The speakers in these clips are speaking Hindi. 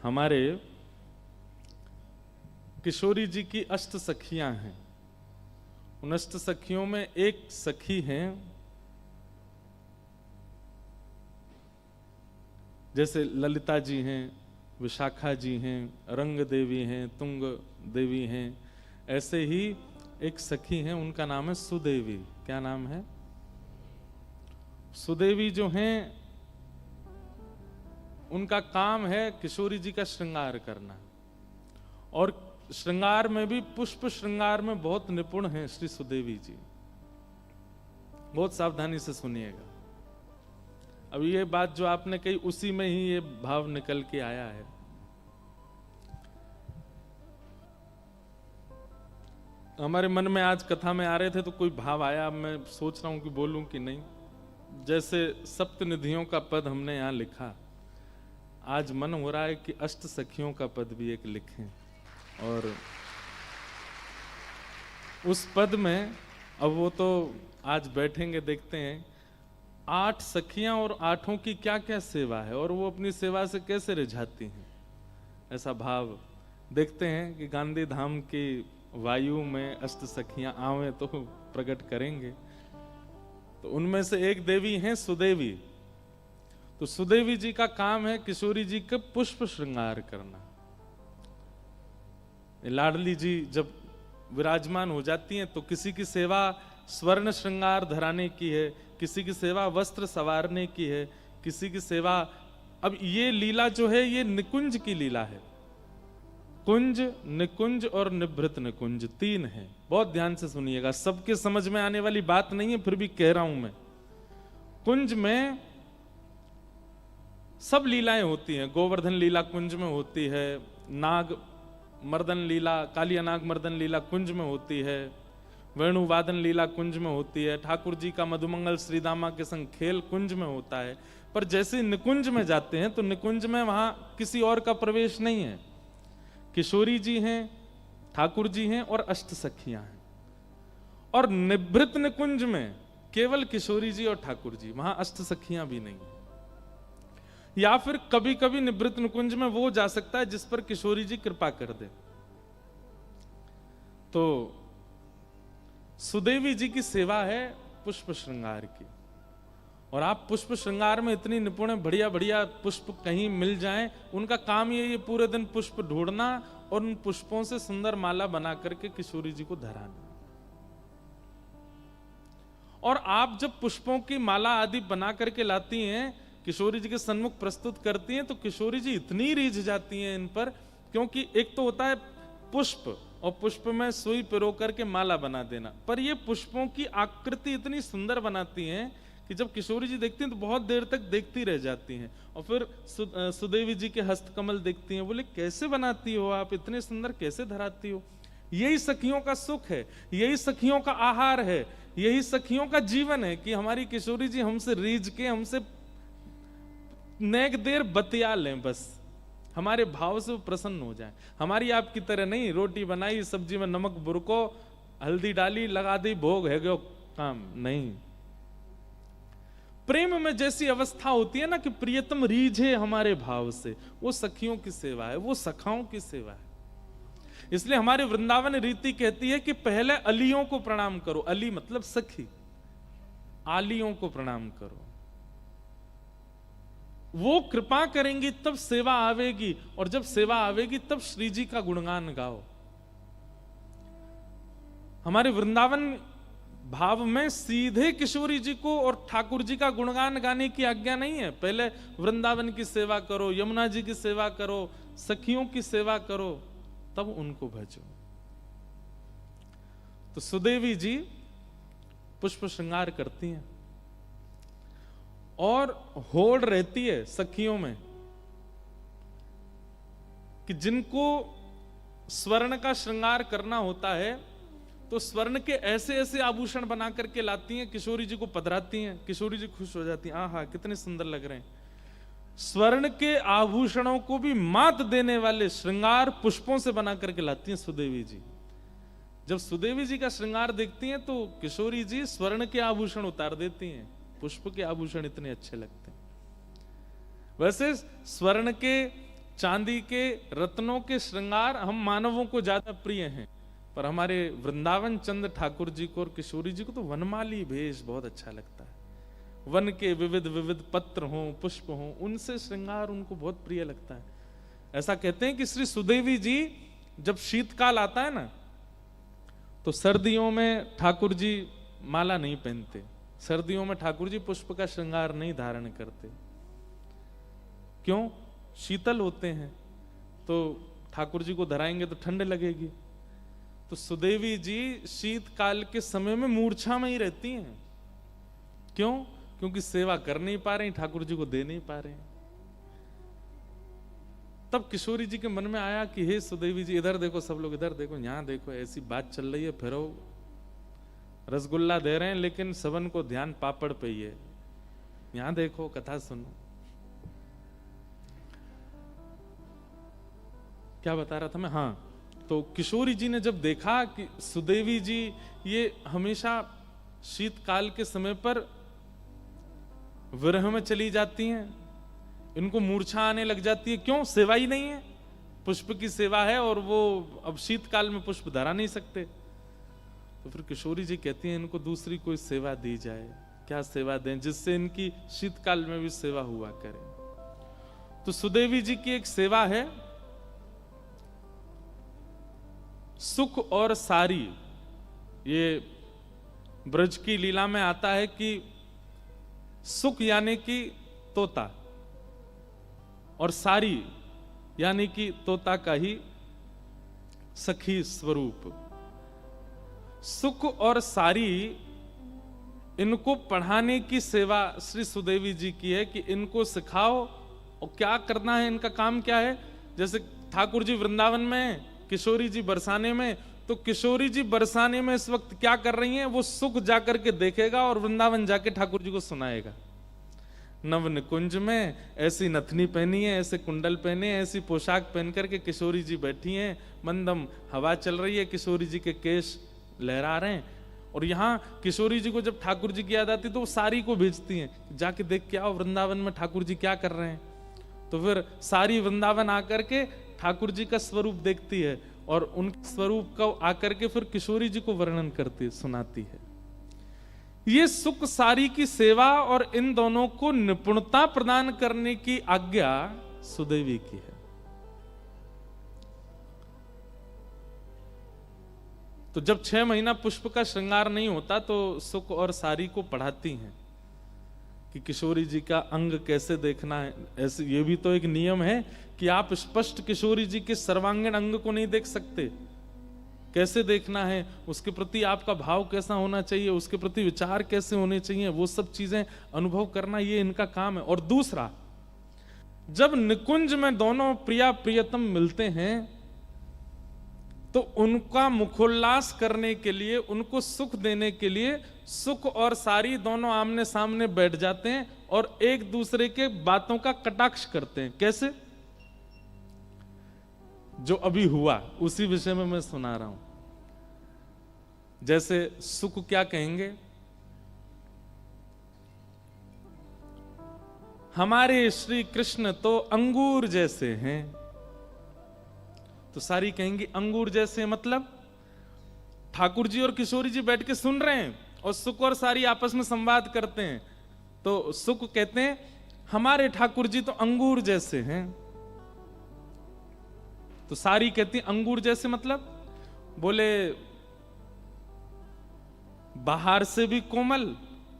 हमारे किशोरी जी की अष्ट सखियां हैं। उन अष्ट सखियों में एक सखी हैं, जैसे ललिता जी हैं, विशाखा जी हैं, रंग देवी हैं, तुंग देवी हैं। ऐसे ही एक सखी हैं, उनका नाम है सुदेवी। क्या नाम है? सुदेवी जो हैं, उनका काम है किशोरी जी का श्रृंगार करना, और श्रृंगार में भी पुष्प श्रृंगार में बहुत निपुण हैं श्री सुदेवी जी। बहुत सावधानी से सुनिएगा। अब ये बात जो आपने कही, उसी में ही ये भाव निकल के आया है। हमारे मन में आज कथा में आ रहे थे तो कोई भाव आया, मैं सोच रहा हूं कि बोलूं कि नहीं। जैसे सप्तनिधियों का पद हमने यहां लिखा, आज मन हो रहा है कि अष्ट सखियों का पद भी एक लिखें। और उस पद में, अब वो तो आज बैठेंगे देखते हैं, 8 सखियां और 8ओं की क्या क्या सेवा है और वो अपनी सेवा से कैसे रिझाती हैं, ऐसा भाव देखते हैं कि गांधी धाम की वायु में अष्ट सखियां आवे तो प्रकट करेंगे। तो उनमें से एक देवी हैं सुदेवी। तो सुदेवी जी का काम है किशोरी जी के पुष्प श्रृंगार करना। लाडली जी जब विराजमान हो जाती हैं तो किसी की सेवा स्वर्ण श्रृंगार धराने की है, किसी की सेवा वस्त्र संवारने की है, किसी की सेवा, अब ये लीला जो है ये निकुंज की लीला है। कुंज, निकुंज और निभृत निकुंज 3 है। बहुत ध्यान से सुनिएगा, सबके समझ में आने वाली बात नहीं है, फिर भी कह रहा हूं मैं। कुंज में सब लीलाएं होती हैं। गोवर्धन लीला कुंज में होती है, नाग मर्दन लीला, कालिया नाग मर्दन लीला कुंज में होती है, वेणुवादन लीला कुंज में होती है, ठाकुर जी का मधुमंगल श्रीदामा के संग खेल कुंज में होता है। पर जैसे निकुंज में जाते हैं तो निकुंज में वहां किसी और का प्रवेश नहीं है। किशोरी जी हैं, ठाकुर जी हैं और अष्ट सखियां हैं। और निभृत निकुंज में केवल किशोरी जी और ठाकुर जी, वहां अष्ट सखियां भी नहीं। या फिर कभी कभी निभृत निकुंज में वो जा सकता है जिस पर किशोरी जी कृपा कर दे। तो सुदेवी जी की सेवा है पुष्प श्रृंगार की, और आप पुष्प श्रृंगार में इतनी निपुण है, बढ़िया बढ़िया पुष्प कहीं मिल जाएं, उनका काम ये पूरे दिन पुष्प ढूंढना और उन पुष्पों से सुंदर माला बना करके किशोरी जी को धराना। और आप जब पुष्पों की माला आदि बना करके लाती हैं, किशोरी जी के सन्मुख प्रस्तुत करती हैं, तो किशोरी जी इतनी रीझ जाती हैं इन पर, क्योंकि एक तो होता है पुष्प और पुष्प में सुई पिरो करके माला बना देना, पर ये पुष्पों की आकृति इतनी सुंदर बनाती हैं कि जब किशोरी जी देखती हैं तो बहुत देर तक देखती रह जाती हैं। और फिर सुदेवी जी के हस्तकमल देखती हैं, बोले कैसे बनाती हो आप, इतने सुंदर कैसे धराती हो। यही सखियों का सुख है, यही सखियों का आहार है, यही सखियों का जीवन है कि हमारी किशोरी जी हमसे रीझ के, हमसे नेक देर बतिया लें, बस हमारे भाव से वो प्रसन्न हो जाए। हमारी आपकी तरह नहीं, रोटी बनाई, सब्जी में नमक बुरको, हल्दी डाली, लगा दी, भोग है गयो काम नहीं। प्रेम में जैसी अवस्था होती है ना कि प्रियतम रीझे हमारे भाव से, वो सखियों की सेवा है, वो सखाओं की सेवा है। इसलिए हमारे वृंदावन रीति कहती है कि पहले अलियों को प्रणाम करो। अली मतलब सखी, आलियों को प्रणाम करो, वो कृपा करेंगी तब सेवा आवेगी, और जब सेवा आवेगी तब श्री जी का गुणगान गाओ। हमारे वृंदावन भाव में सीधे किशोरी जी को और ठाकुर जी का गुणगान गाने की आज्ञा नहीं है। पहले वृंदावन की सेवा करो, यमुना जी की सेवा करो, सखियों की सेवा करो, तब उनको भजो। तो सुदेवी जी पुष्प श्रृंगार करती हैं और होड़ रहती है सखियों में कि जिनको स्वर्ण का श्रृंगार करना होता है तो स्वर्ण के ऐसे ऐसे आभूषण बना करके लाती हैं, किशोरी जी को पधराती हैं, किशोरी जी खुश हो जाती हैं, आहा कितने सुंदर लग रहे हैं। स्वर्ण के आभूषणों को भी मात देने वाले श्रृंगार पुष्पों से बना करके लाती हैं सुदेवी जी। जब सुदेवी जी का श्रृंगार देखती हैं तो किशोरी जी स्वर्ण के आभूषण उतार देती हैं, पुष्प के आभूषण इतने अच्छे लगते हैं। वैसे स्वर्ण के चांदी के रत्नों के श्रृंगार हम मानवों को ज्यादा प्रिय हैं, पर हमारे वृंदावन चंद्र ठाकुर जी को और किशोरी जी को तो वनमाली भेष बहुत अच्छा लगता है। वन के विविध विविध पत्र हों, पुष्प हों, उनसे श्रृंगार उनको बहुत प्रिय लगता है। ऐसा कहते हैं कि श्री सुदेवी जी जब शीतकाल आता है ना, तो सर्दियों में ठाकुर जी माला नहीं पहनते, सर्दियों में ठाकुर जी पुष्प का श्रृंगार नहीं धारण करते। क्यों? शीतल होते हैं, तो ठाकुर जी को धराएंगे तो ठंड लगेगी। तो सुदेवी जी शीतकाल के समय में मूर्छा में ही रहती हैं। क्यों? क्योंकि सेवा कर नहीं पा रही, ठाकुर जी को दे नहीं पा रहे। तब किशोरी जी के मन में आया कि हे सुदेवी जी, इधर देखो, सब लोग इधर देखो, यहां देखो, ऐसी बात चल रही है, फिरो रसगुल्ला दे रहे हैं लेकिन सबन को ध्यान पापड़ पे ही है, यहां देखो, कथा सुनो। क्या बता रहा था मैं? हाँ, तो किशोरी जी ने जब देखा कि सुदेवी जी ये हमेशा शीतकाल के समय पर विरह में चली जाती हैं, इनको मूर्छा आने लग जाती है। क्यों? सेवा ही नहीं है, पुष्प की सेवा है और वो अब शीतकाल में पुष्प धरा नहीं सकते। तो फिर किशोरी जी कहती हैं इनको दूसरी कोई सेवा दी जाए। क्या सेवा दें जिससे इनकी शीतकाल में भी सेवा हुआ करे? तो सुदेवी जी की एक सेवा है, सुख और सारी। ये ब्रज की लीला में आता है कि सुख यानी कि तोता और सारी यानी कि तोता का ही सखी स्वरूप। सुख और सारी इनको पढ़ाने की सेवा श्री सुदेवी जी की है कि इनको सिखाओ और क्या करना है, इनका काम क्या है। जैसे ठाकुर जी वृंदावन में, किशोरी जी बरसाने में, तो किशोरी जी बरसाने में इस वक्त क्या कर रही हैं, वो सुख जाकर के देखेगा और वृंदावन जाके ठाकुर जी को सुनाएगा। नव निकुंज में ऐसी नथनी पहनी है, ऐसे कुंडल पहने, ऐसी पोशाक पहन करके किशोरी जी बैठी हैं, मंदम हवा चल रही है, किशोरी जी के केश लहरा रहे हैं। और यहाँ किशोरी जी को जब ठाकुर जी की याद आती तो वो सारी को भेजती हैं, जाके देख के आओ वृंदावन में ठाकुर जी क्या कर रहे हैं। तो फिर सारी वृंदावन आकर के ठाकुर जी का स्वरूप देखती है और उन स्वरूप को आकर के फिर किशोरी जी को वर्णन करती, सुनाती है। ये सुख सारी की सेवा और इन दोनों को निपुणता प्रदान करने की आज्ञा सुदेवी की है। तो जब 6 महीना पुष्प का श्रृंगार नहीं होता तो सुख और सारी को पढ़ाती हैं कि किशोरी जी का अंग कैसे देखना है। ऐसे ये भी तो एक नियम है कि आप स्पष्ट किशोरी जी के सर्वांगीण अंग को नहीं देख सकते, कैसे देखना है, उसके प्रति आपका भाव कैसा होना चाहिए, उसके प्रति विचार कैसे होने चाहिए, वो सब चीजें अनुभव करना ये इनका काम है। और दूसरा, जब निकुंज में दोनों प्रिया प्रियतम मिलते हैं तो उनका मुखोल्लास करने के लिए, उनको सुख देने के लिए सुख और सारी दोनों आमने सामने बैठ जाते हैं और एक दूसरे के बातों का कटाक्ष करते हैं। कैसे? जो अभी हुआ उसी विषय में मैं सुना रहा हूं। जैसे सुख क्या कहेंगे, हमारे श्री कृष्ण तो अंगूर जैसे हैं। तो सारी कहेंगी अंगूर जैसे मतलब ठाकुर जी और किशोरी जी बैठ के सुन रहे हैं और सुख और सारी आपस में संवाद करते हैं। तो सुख कहते हैं हमारे ठाकुर जी तो अंगूर जैसे हैं। तो सारी कहती अंगूर जैसे मतलब, बोले बाहर से भी कोमल,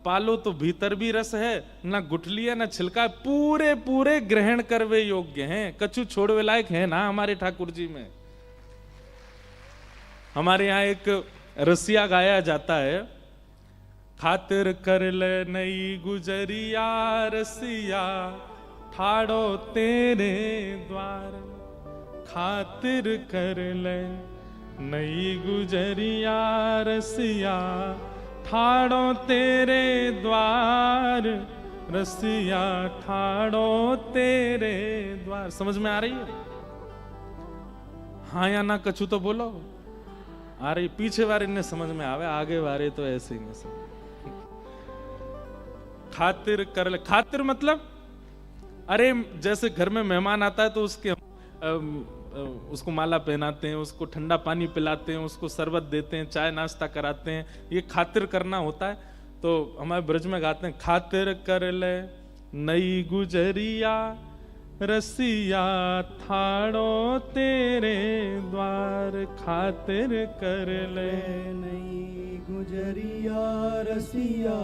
पालो तो भीतर भी रस है, ना गुठली है ना छिलका, पूरे पूरे ग्रहण करवे योग्य हैं, कछु छोड़वे लायक है ना हमारे ठाकुर जी में। हमारे यहाँ एक रसिया गाया जाता है, खातिर कर ले नई गुजरिया रसिया ठाड़ो तेरे द्वार, खातिर कर ले नई गुजरिया रसिया ठाड़ो तेरे द्वार, रसिया ठाड़ो तेरे द्वार। समझ में आ रही है? हाँ या ना कछु तो बोलो। आ रही? पीछे वाले ने समझ में आवे, आगे वाले तो ऐसे ही समझ। खातिर कर ले, खातिर मतलब अरे जैसे घर में मेहमान आता है तो उसके उसको माला पहनाते हैं, उसको ठंडा पानी पिलाते हैं, उसको शरबत देते हैं, चाय नाश्ता कराते हैं, ये खातिर करना होता है। तो हमारे ब्रज में गाते हैं, खातिर कर ले नई गुजरिया रसिया थाड़ो तेरे द्वार, खातिर कर ले नई गुजरिया रसिया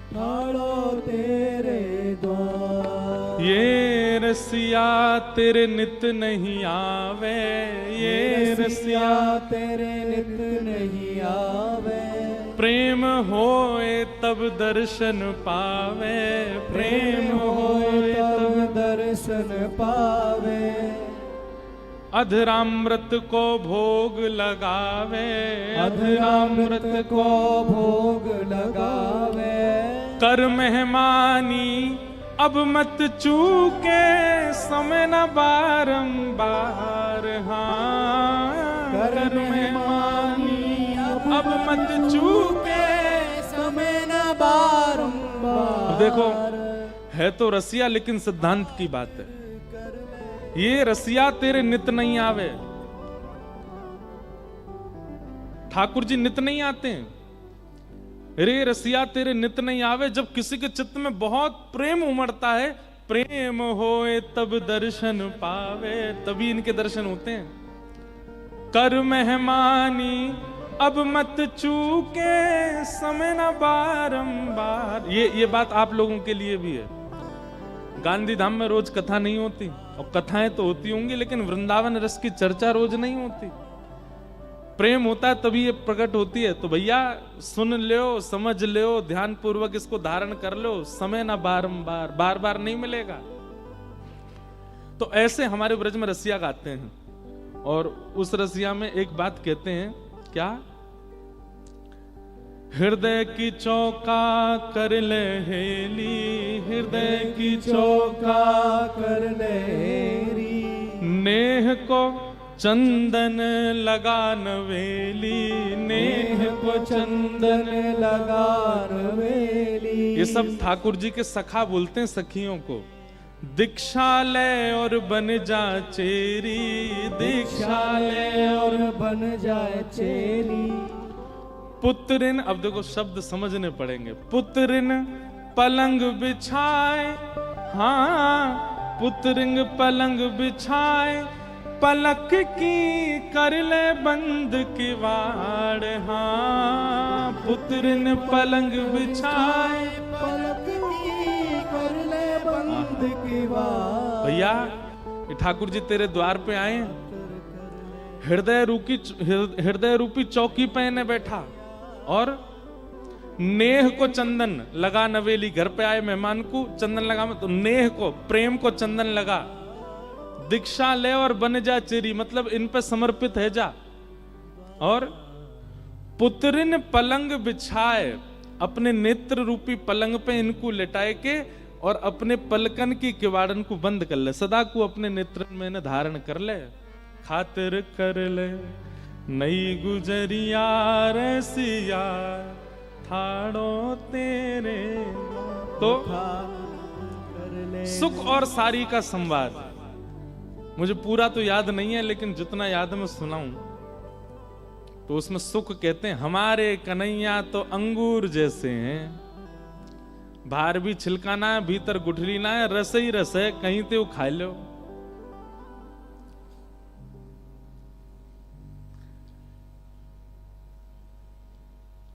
ठाड़ो तेरे द्वार। ये रसिया तेरे नित नहीं आवे, ये रसिया तेरे नित नहीं आवे। प्रेम होए तब दर्शन पावे, प्रेम होए तब दर्शन पावे। अधरामृत को भोग लगावे, अधरामृत को भोग लगावे। कर मेहमानी अब मत चूके, समय न बारंबार। हाँ कर मेहमानी अब मत चूके, समय न बारंबार। देखो है तो रसिया लेकिन सिद्धांत की बात है। ये रसिया तेरे नित नहीं आवे, ठाकुर जी नित नहीं आते हैं। रे रसिया तेरे नित नहीं आवे, जब किसी के चित्त में बहुत प्रेम उमड़ता है, प्रेम होए तब दर्शन पावे, तभी इनके दर्शन होते हैं। कर मेहमानी अब मत चूके, समय न बारंबार। ये बात आप लोगों के लिए भी है। गांधी धाम में रोज कथा नहीं होती, और कथाएं तो होती होंगी, लेकिन वृंदावन रस की चर्चा रोज नहीं होती। प्रेम होता है तभी ये प्रकट होती है। तो भैया सुन लो, समझ लो, ध्यान पूर्वक इसको धारण कर लो, समय ना बारंबार, बार बार नहीं मिलेगा। तो ऐसे हमारे ब्रज में रसिया गाते हैं, और उस रसिया में एक बात कहते हैं, क्या? हृदय की चौका कर ले हेली, हृदय की चौका कर ले हेरी। नेह को चंदन लगा नवेली, नेह को चंदन लगा नवेली। ये सब ठाकुर जी के सखा बोलते हैं सखियों को। दीक्षा ले और बन जा चेरी, दीक्षा ले और बन जाए चेरी। पुत्रिन, अब देखो शब्द समझने पड़ेंगे। पुत्रिन पलंग बिछाए, हाँ पुत्रिंग पलंग बिछाए, पलक की कर ले बंद किवाड़। हाँ पुत्रिन पलंग बिछाए, पलक की कर ले बंद किवाड़। भैया ये ठाकुर जी तेरे द्वार पे आए, हृदय रूपी चौकी पे ने बैठा, और नेह को चंदन लगा नवेली। घर पे आए मेहमान को चंदन लगा, तो नेह को, प्रेम को चंदन लगा। दीक्षा ले और बन जा चेरी, मतलब इन पे समर्पित है जा। और पुत्रिन पलंग बिछाए, अपने नेत्र रूपी पलंग पे इनको लेटाए के, और अपने पलकन की किवाड़न को बंद कर ले, सदा को अपने नेत्र में न धारण कर ले। खातिर कर ले नई गुजरिया रसिया थाड़ो तेरे। तो सुख और सारी का संवाद मुझे पूरा तो याद नहीं है, लेकिन जितना याद मैं सुनाऊं, तो उसमें सुख कहते हैं, हमारे कन्हैया तो अंगूर जैसे हैं, बाहर भी छिलकाना है, भीतर गुठली ना है, रस ही रस है, कहीं तो खा लो।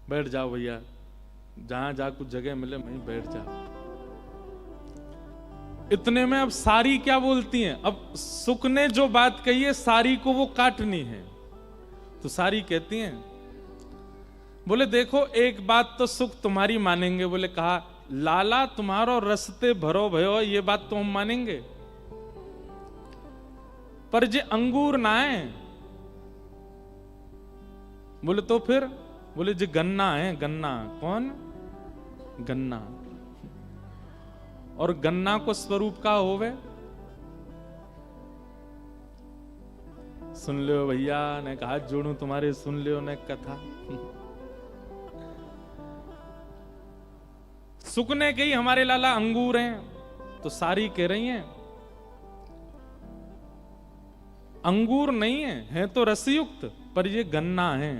बैठ जाओ भैया, जहां जा कुछ जगह मिले वहीं बैठ जाओ। इतने में अब सारी क्या बोलती हैं? अब सुख ने जो बात कही है सारी को वो काटनी है, तो सारी कहती हैं, बोले देखो एक बात तो सुख तुम्हारी मानेंगे। बोले कहा, लाला तुम्हारो रस्ते भरो भयो, ये बात तो हम मानेंगे, पर जे अंगूर ना है। बोले तो फिर? बोले जी गन्ना है, गन्ना। कौन? गन्ना। और गन्ना को स्वरूप का होवे? सुन लो भैया, ने कहा जोड़ू तुम्हारे, सुन लियो ने कथा। सुख ने कही हमारे लाला अंगूर हैं, तो सारी कह रही हैं अंगूर नहीं है तो रसयुक्त, पर ये गन्ना है।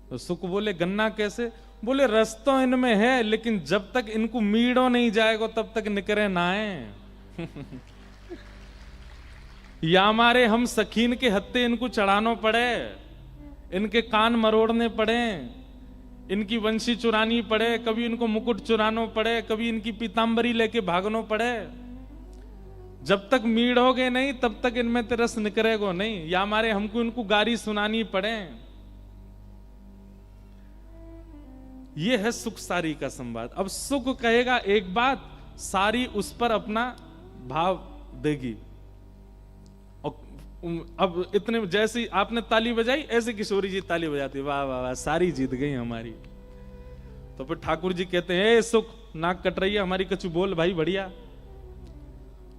तो सुख बोले गन्ना कैसे? बोले रस तो इनमें है, लेकिन जब तक इनको मीड़ो नहीं जाएगा तब तक निकरे ना है। या हमारे हम सखीन के हत्ते इनको चढ़ानो पड़े, इनके कान मरोड़ने पड़े, इनकी वंशी चुरानी पड़े, कभी इनको मुकुट चुरानो पड़े, कभी इनकी पीतांबरी लेके भागनो पड़े, जब तक मीड़ोगे नहीं तब तक इनमें ते रस निकलेगो नहीं। या हमारे हमको इनको गारी सुनानी पड़े। ये है सुख सारी का संवाद। अब सुख कहेगा एक बात, सारी उस पर अपना भाव देगी। और अब इतने जैसी आपने ताली बजाई ऐसे किशोरी जी ताली बजाती, वाह वाह वाह, सारी जीत गई हमारी। तो फिर ठाकुर जी कहते हैं ए सुख, नाक कट रही है हमारी, कछु बोल भाई बढ़िया।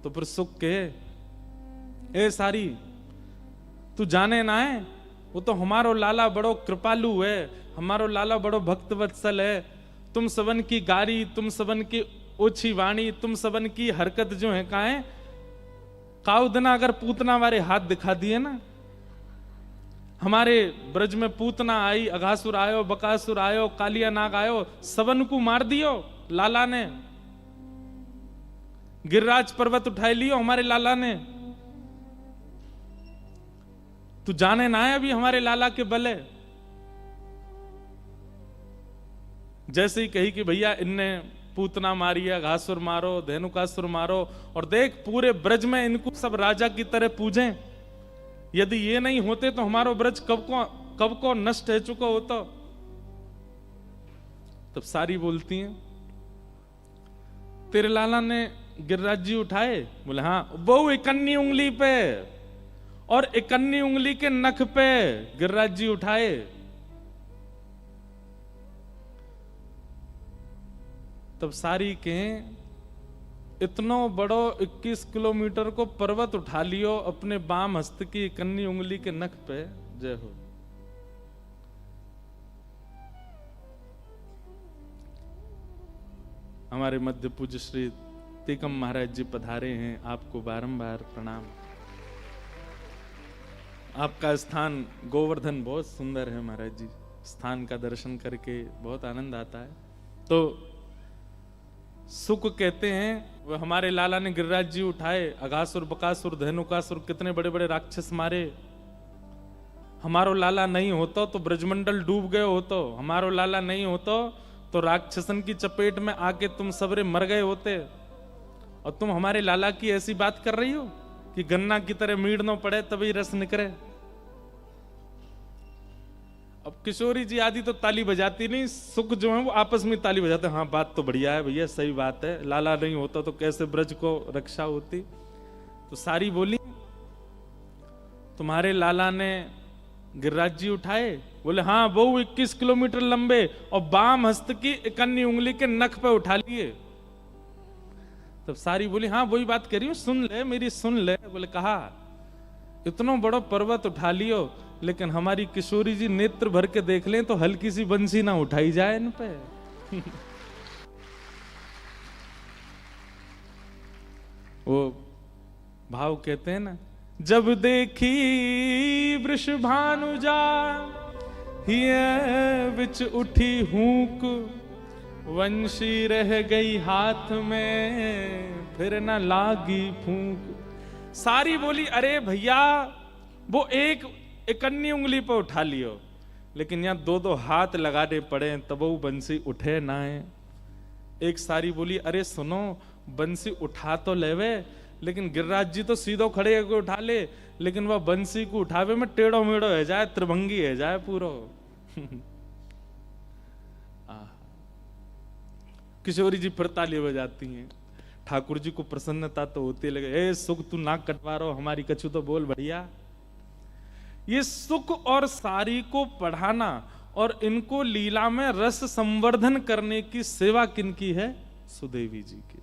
तो फिर सुख कहे ए सारी, तू जाने ना है, वो तो हमारो लाला बड़ो कृपालु है, हमारो लाला बड़ो भक्त वत्सल है। तुम सबन की गारी, तुम सबन की ओछी वाणी, तुम सबन की हरकत जो है कहा है, काउ दिना अगर पूतना वाले हाथ दिखा दिए ना, हमारे ब्रज में पूतना आई, अघासुर आयो, बकासुर आयो, कालिया नाग आयो, सबन को मार दियो लाला ने। गिरिराज पर्वत उठाई लियो हमारे लाला ने। तू जाने ना है अभी हमारे लाला के बले। जैसे ही कही कि भैया इनने पूतना मारी है, घासुर मारो, धेनुकासुर मारो, और देख पूरे ब्रज में इनको सब राजा की तरह पूजें। यदि ये नहीं होते तो हमारो ब्रज कब को नष्ट हो चुका होता। तब सारी बोलती हैं तेरे लाला ने गिरिराज जी उठाए? बोले हाँ। वो इकन्नी उंगली पे और इकन्नी उंगली के नख पे गिरिराज जी उठाए। तब सारी के इतनो बड़ो 21 किलोमीटर को पर्वत उठा लियो अपने बाम हस्त की इकन्नी उंगली के नख पे। जय हो। हमारे मध्य पूज्य श्री टीकम महाराज जी पधारे हैं, आपको बारंबार प्रणाम। आपका स्थान गोवर्धन बहुत सुंदर है महाराज जी, स्थान का दर्शन करके बहुत आनंद आता है। तो सुख कहते हैं वो हमारे लाला ने गिरिराज जी उठाए, अघासुर, बकासुर, धेनुकासुर कितने बड़े बड़े राक्षस मारे। हमारो लाला नहीं होता तो ब्रजमंडल डूब गए होतो, हमारो लाला नहीं होता तो राक्षसन की चपेट में आके तुम सबरे मर गए होते। और तुम हमारे लाला की ऐसी बात कर रही हो कि गन्ना की तरह मीड़ना पड़े तभी रस निकले। अब किशोरी जी आदि तो ताली बजाती नहीं, सुख जो है वो आपस में ताली बजाते। हाँ बात तो बढ़िया है भैया, सही बात है, लाला नहीं होता तो कैसे ब्रज को रक्षा होती। तो सारी बोली तुम्हारे लाला ने गिरिराज जी उठाए? बोले हाँ, वो 21 किलोमीटर लंबे और बाम हस्त की इकन्नी उंगली के नख पे उठा लिए। तब सारी बोली हाँ वही बात करी हूं, सुन ले मेरी, सुन ले। बोले कहा इतना बड़ा पर्वत उठा लियो, लेकिन हमारी किशोरी जी नेत्र भर के देख लें तो हल्की सी बंसी ना उठाई जाए इन पे। वो भाव कहते हैं ना, जब देखी वृषभानुजा हिय विच उठी हूक, वंशी रह गई हाथ में फिर न लागी फूंक। सारी बोली अरे भैया वो एक इकन्नी उंगली पर उठा लियो, लेकिन यहाँ दो दो हाथ लगाने पड़े तब वो बंसी उठे ना है। एक सारी बोली अरे सुनो, बंसी उठा तो लेवे, लेकिन गिरिराज जी तो सीधो खड़े होकर उठा ले, लेकिन वह बंसी को उठावे में टेढ़ो मेढ़ो है जाए, त्रिभंगी है जाए पूरो। किशोरी जी फिर ताली बजाती हैं। ठाकुर जी को प्रसन्नता तो होती लगे, ए सुख तू नाक कटवा रहो हमारी, कछु तो बोल बढ़िया। ये सुख और सारी को पढ़ाना और इनको लीला में रस संवर्धन करने की सेवा किनकी है? सुदेवी जी की।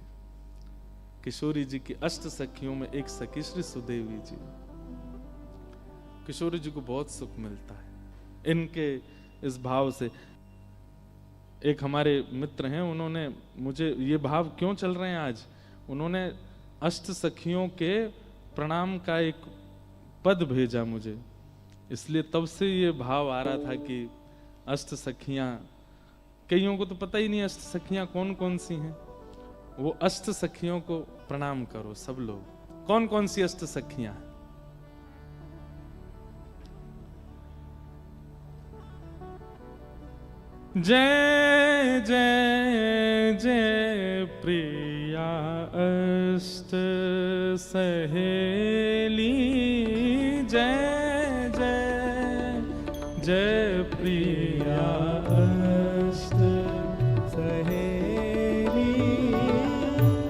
किशोरी जी की अष्ट सखियों में एक सखी श्री सुदेवी जी। किशोरी जी को बहुत सुख मिलता है इनके इस भाव से। एक हमारे मित्र हैं, उन्होंने मुझे ये भाव क्यों चल रहे हैं आज, उन्होंने अष्ट सखियों के प्रणाम का एक पद भेजा मुझे, इसलिए तब से ये भाव आ रहा था कि अष्ट सखियां, कईयों को तो पता ही नहीं अष्ट सखियां कौन कौन सी हैं, वो अष्ट सखियों को प्रणाम करो सब लोग। कौन कौन सी अष्ट सखियां? जय जय जय प्रिया अष्ट सहेली, जय जय जय प्रिया अष्ट सहेली,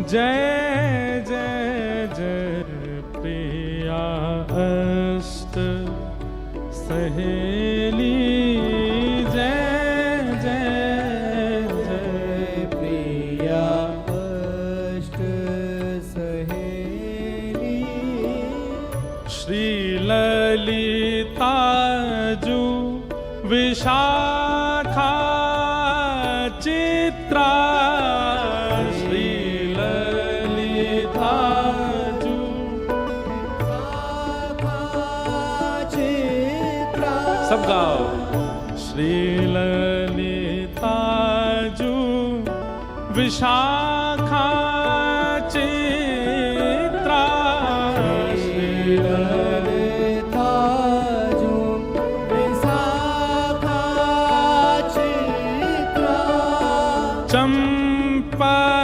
जय जय जय प्रिया अष्ट सहेली, ललिताजु विशाखा चित्रा, श्री ललिताजु चित्रा, सब गाओ। श्री ललिताजु विशाखा चित्रा, श्री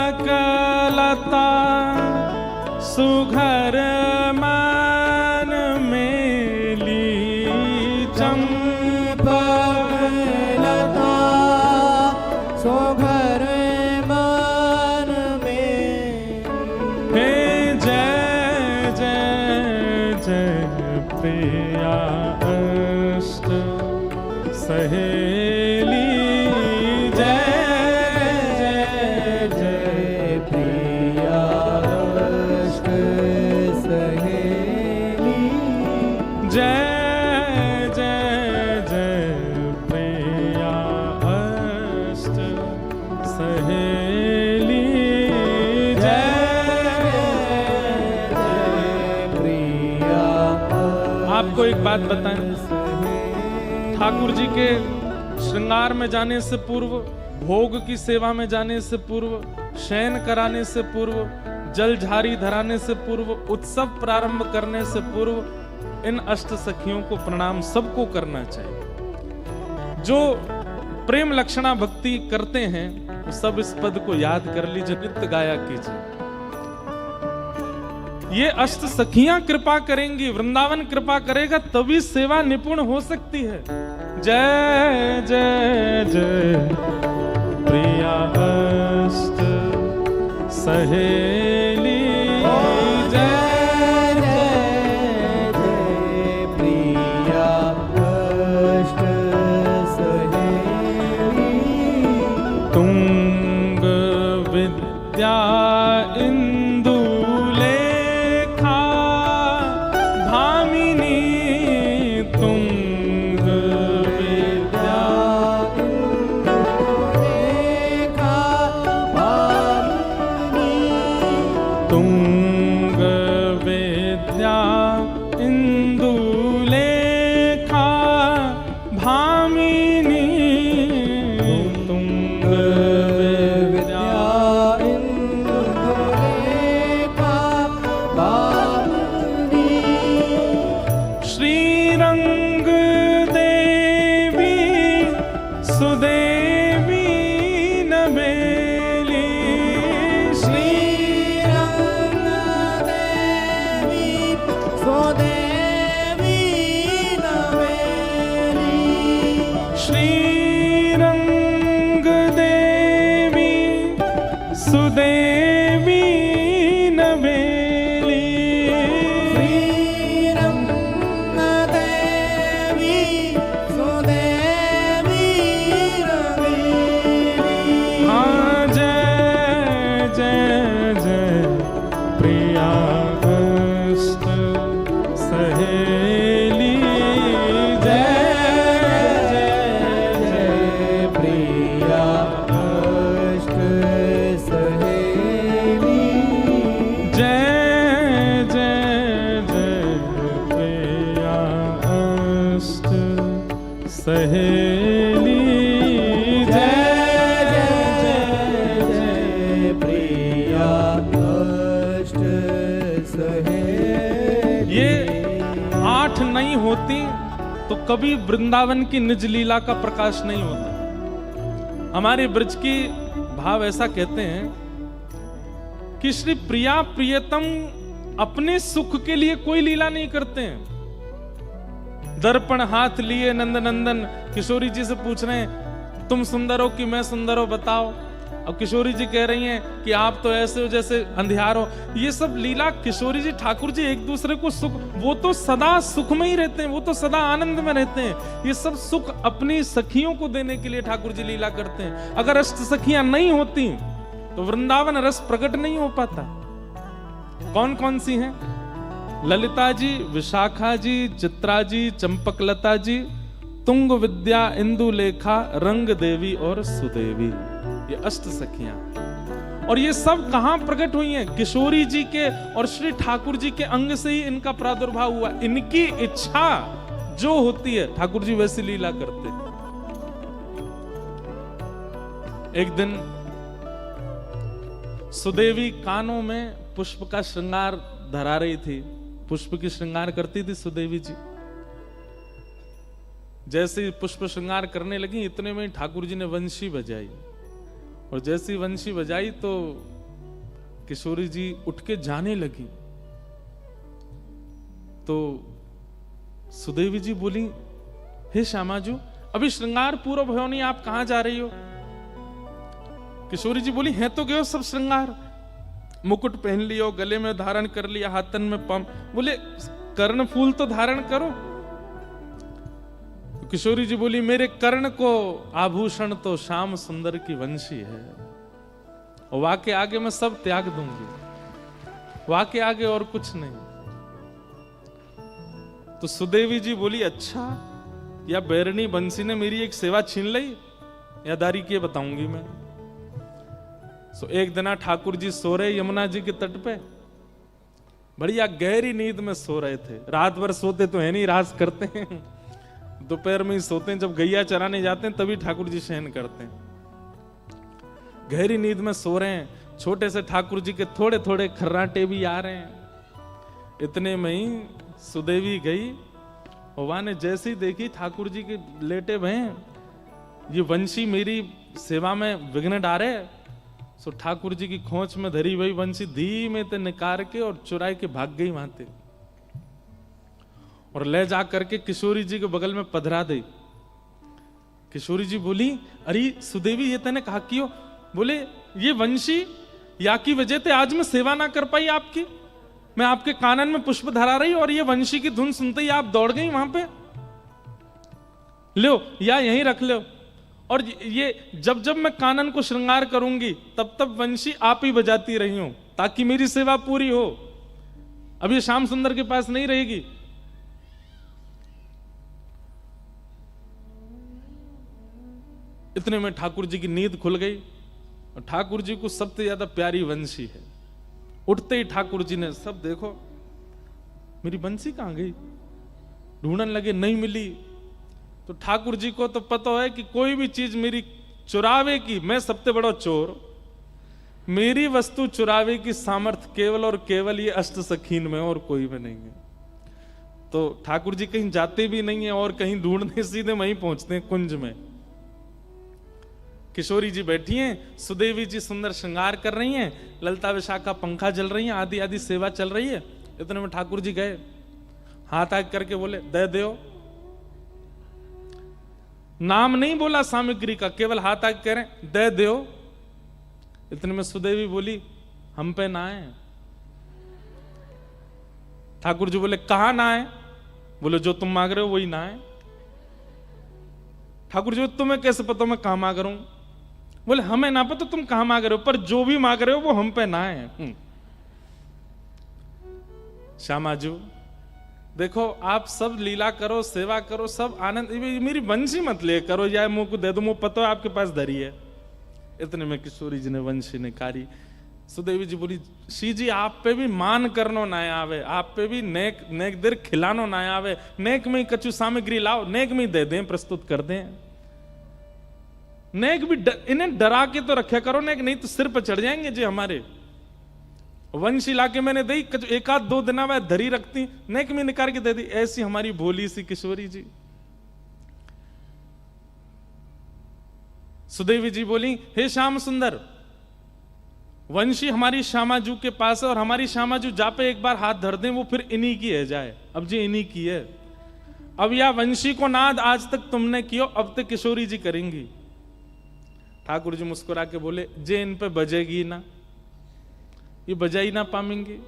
चंपकलता सुघर मन मेली, चंपकलता सुघर मन में, हे जय जय जय प्रिया अष्ट सहेली, जय जय जय प्रिया अष्ट सहेली, जय जय प्रिया। आपको एक बात बताएं, ठाकुर जी के श्रृंगार में जाने से पूर्व, भोग की सेवा में जाने से पूर्व, शयन कराने से पूर्व, जलझारी धराने से पूर्व, उत्सव प्रारंभ करने से पूर्व इन अष्ट सखियों को प्रणाम सबको करना चाहिए। जो प्रेम लक्षणा भक्ति करते हैं वो सब इस पद को याद कर लीजिए, नित्य गाया कीजिए। ये अष्ट सखियां कृपा करेंगी, वृंदावन कृपा करेगा, तभी सेवा निपुण हो सकती है। जय जय जय प्रिया अष्ट सहेली, तुंग विद्या इंदुलेखा भामिनी, तुंग विद्या इंदुलेखा भामिनी, तुंग विद्या इंदुलेखा भामिनी, सुदेवी नबेली, श्रीरंग देवी सुदेवी नबेली, श्रीरंग देवी सुदेवी नबेली, श्रीरंग देवी सुदेवी, जय जय प्रिया अष्ट सहेली जय जय जय प्रिया अष्ट सहेली। ये 8 नहीं होती तो कभी वृंदावन की निज लीला का प्रकाश नहीं होता। हमारे ब्रज की भाव ऐसा कहते हैं कि श्री प्रिया प्रियतम अपने सुख के लिए कोई लीला नहीं करते हैं। दर्पण हाथ लिए नंद नंदन किशोरी जी से पूछ रहे हैं तुम सुंदर हो कि मैं सुंदर हो बताओ। अब किशोरी जी कह रही हैं कि आप तो ऐसे हो जैसे अंधियार हो। ये सब लीला किशोरी जी ठाकुर जी एक दूसरे को सुख, वो तो सदा सुख में ही रहते हैं, वो तो सदा आनंद में रहते हैं। ये सब सुख अपनी सखियों को देने के लिए ठाकुर जी लीला करते हैं। अगर अष्ट सखियां नहीं होती तो वृंदावन रस प्रकट नहीं हो पाता। कौन कौन सी हैं? ललिता जी, विशाखा जी, चित्रा जी, चंपकलता जी, तुंग विद्या, इंदुलेखा, रंग देवी और सुदेवी। ये अष्ट सखियां, और ये सब कहां प्रकट हुई हैं? किशोरी जी के और श्री ठाकुर जी के अंग से ही इनका प्रादुर्भाव हुआ। इनकी इच्छा जो होती है ठाकुर जी वैसी लीला करते। एक दिन सुदेवी कानों में पुष्प का श्रृंगार धरा रही थी। पुष्प की श्रृंगार करती थी सुदेवी जी। जैसे ही पुष्प श्रृंगार करने लगी इतने में ठाकुर जी ने वंशी बजाई, और जैसी वंशी बजाई तो किशोरी जी उठ के जाने लगी। तो सुदेवी जी बोली, हे श्यामाजू अभी श्रृंगार पूरा भयो नहीं, आप कहां जा रही हो? किशोरी जी बोली, है तो गयो सब श्रृंगार, मुकुट पहन लियो, गले में धारण कर लिया, हाथन में पम। बोले कर्ण फूल तो धारण करो। किशोरी जी बोली, मेरे कर्ण को आभूषण तो श्याम सुंदर की वंशी है, और वहां के आगे मैं सब त्याग दूंगी, वहां के आगे और कुछ नहीं। तो सुदेवी जी बोली, अच्छा या बैरनी बंसी ने मेरी एक सेवा छीन ली या दारी के बताऊंगी मैं। सो एक दिन ठाकुर जी सो रहे यमुना जी के तट पे, बढ़िया गहरी नींद में सो रहे थे। रात भर सोते तो है नहीं, राज करते हैं, दोपहर में ही सोते हैं। जब गैया चराने जाते हैं तभी ठाकुर जी शयन करते हैं। गहरी नींद में सो रहे हैं, छोटे से ठाकुर जी के थोड़े थोड़े खर्राटे भी आ रहे हैं। इतने में ही सुदेवी गई, और वहां ने जैसे ही देखी ठाकुर जी के लेटे भय, ये वंशी मेरी सेवा में विघ्न डारे। सो ठाकुर जी की खोंच में धरी हुई वंशी धीमे ते निकाल के और चुराई के भाग गई वहां ते, और ले जा करके किशोरी जी के बगल में पधरा दी। किशोरी जी बोली, अरे सुदेवी ये तने कहा कियो? बोले, ये वंशी या की वजह से आज मैं सेवा ना कर पाई आपकी। मैं आपके कानन में पुष्प धरा रही और ये वंशी की धुन सुनते ही आप दौड़ गई वहां पे। लो या यहीं रख लो, और ये जब जब मैं कानन को श्रृंगार करूंगी तब तब वंशी आप ही बजाती रही हूं, ताकि मेरी सेवा पूरी हो। अब ये श्याम सुंदर के पास नहीं रहेगी। इतने में ठाकुर जी की नींद खुल गई, और ठाकुर जी को सबसे ज्यादा प्यारी वंशी है। उठते ही ठाकुर जी ने, सब देखो मेरी बंसी कहां गई, ढूंढने लगे, नहीं मिली। तो ठाकुर जी को तो पता है कि कोई भी चीज मेरी चुरावे की, मैं सबसे बड़ा चोर, मेरी वस्तु चुरावे की सामर्थ्य केवल और केवल ये अष्ट सखीन में, और कोई में नहीं है। तो ठाकुर जी कहीं जाते भी नहीं है और कहीं ढूंढने, सीधे वहीं पहुंचते हैं कुंज में। किशोरी जी बैठी हैं, सुदेवी जी सुंदर श्रृंगार कर रही हैं, ललिता विशाखा पंखा जल रही हैं, आदि आदि सेवा चल रही है। इतने में ठाकुर जी गए, हाथ आग करके बोले, दे दो। नाम नहीं बोला सामग्री का, केवल हाथ आग कह रहे, दे दो। इतने में सुदेवी बोली, हम पे ना है। ठाकुर जी बोले, कहां ना है? बोले, जो तुम मांग रहे हो वही ना है। ठाकुर जी, तुम्हें कैसे पता मैं कहां मांग रहा हूं? बोले, हमें ना पता तुम कहां मांग रहे हो, पर जो भी मांग रहे हो वो हम पे ना है। श्यामाजू देखो, आप सब लीला करो, सेवा करो, सब आनंद, मेरी वंशी मत ले करो, या मुंह को दे दो, मुंह पता है आपके पास धरी है। इतने में किशोरी जी ने वंशी निकाली, सुदेवी जी बोली, शी जी आप पे भी मान करनो ना आवे, आप पे भी नेक नेक देर खिलानो ना आवे, नेक में ही कछु सामग्री लाओ, नेक में ही दे दें, प्रस्तुत कर दें। नेक भी इन्हें डरा के तो रखा करो, नेक नहीं तो सिर पर चढ़ जाएंगे जी हमारे। वंश लाके मैंने दी, एक आध 2 दिन वह धरी रखती, नेक में निकाल के दे दी। ऐसी हमारी भोली सी किशोरी जी। सुदेवी जी बोली, हे श्याम सुंदर, वंशी हमारी श्यामाजू के पास है और हमारी श्यामाजू जा पे एक बार हाथ धर दें वो फिर इन्हीं की है जाए। अब जी इन्हीं की है। अब या वंशी को नाद आज तक तुमने कियो, अब तक किशोरी जी करेंगी। ठाकुर जी मुस्कुरा के बोले, जे इन पे बजेगी ना, ये बजा ही ना पाएंगे।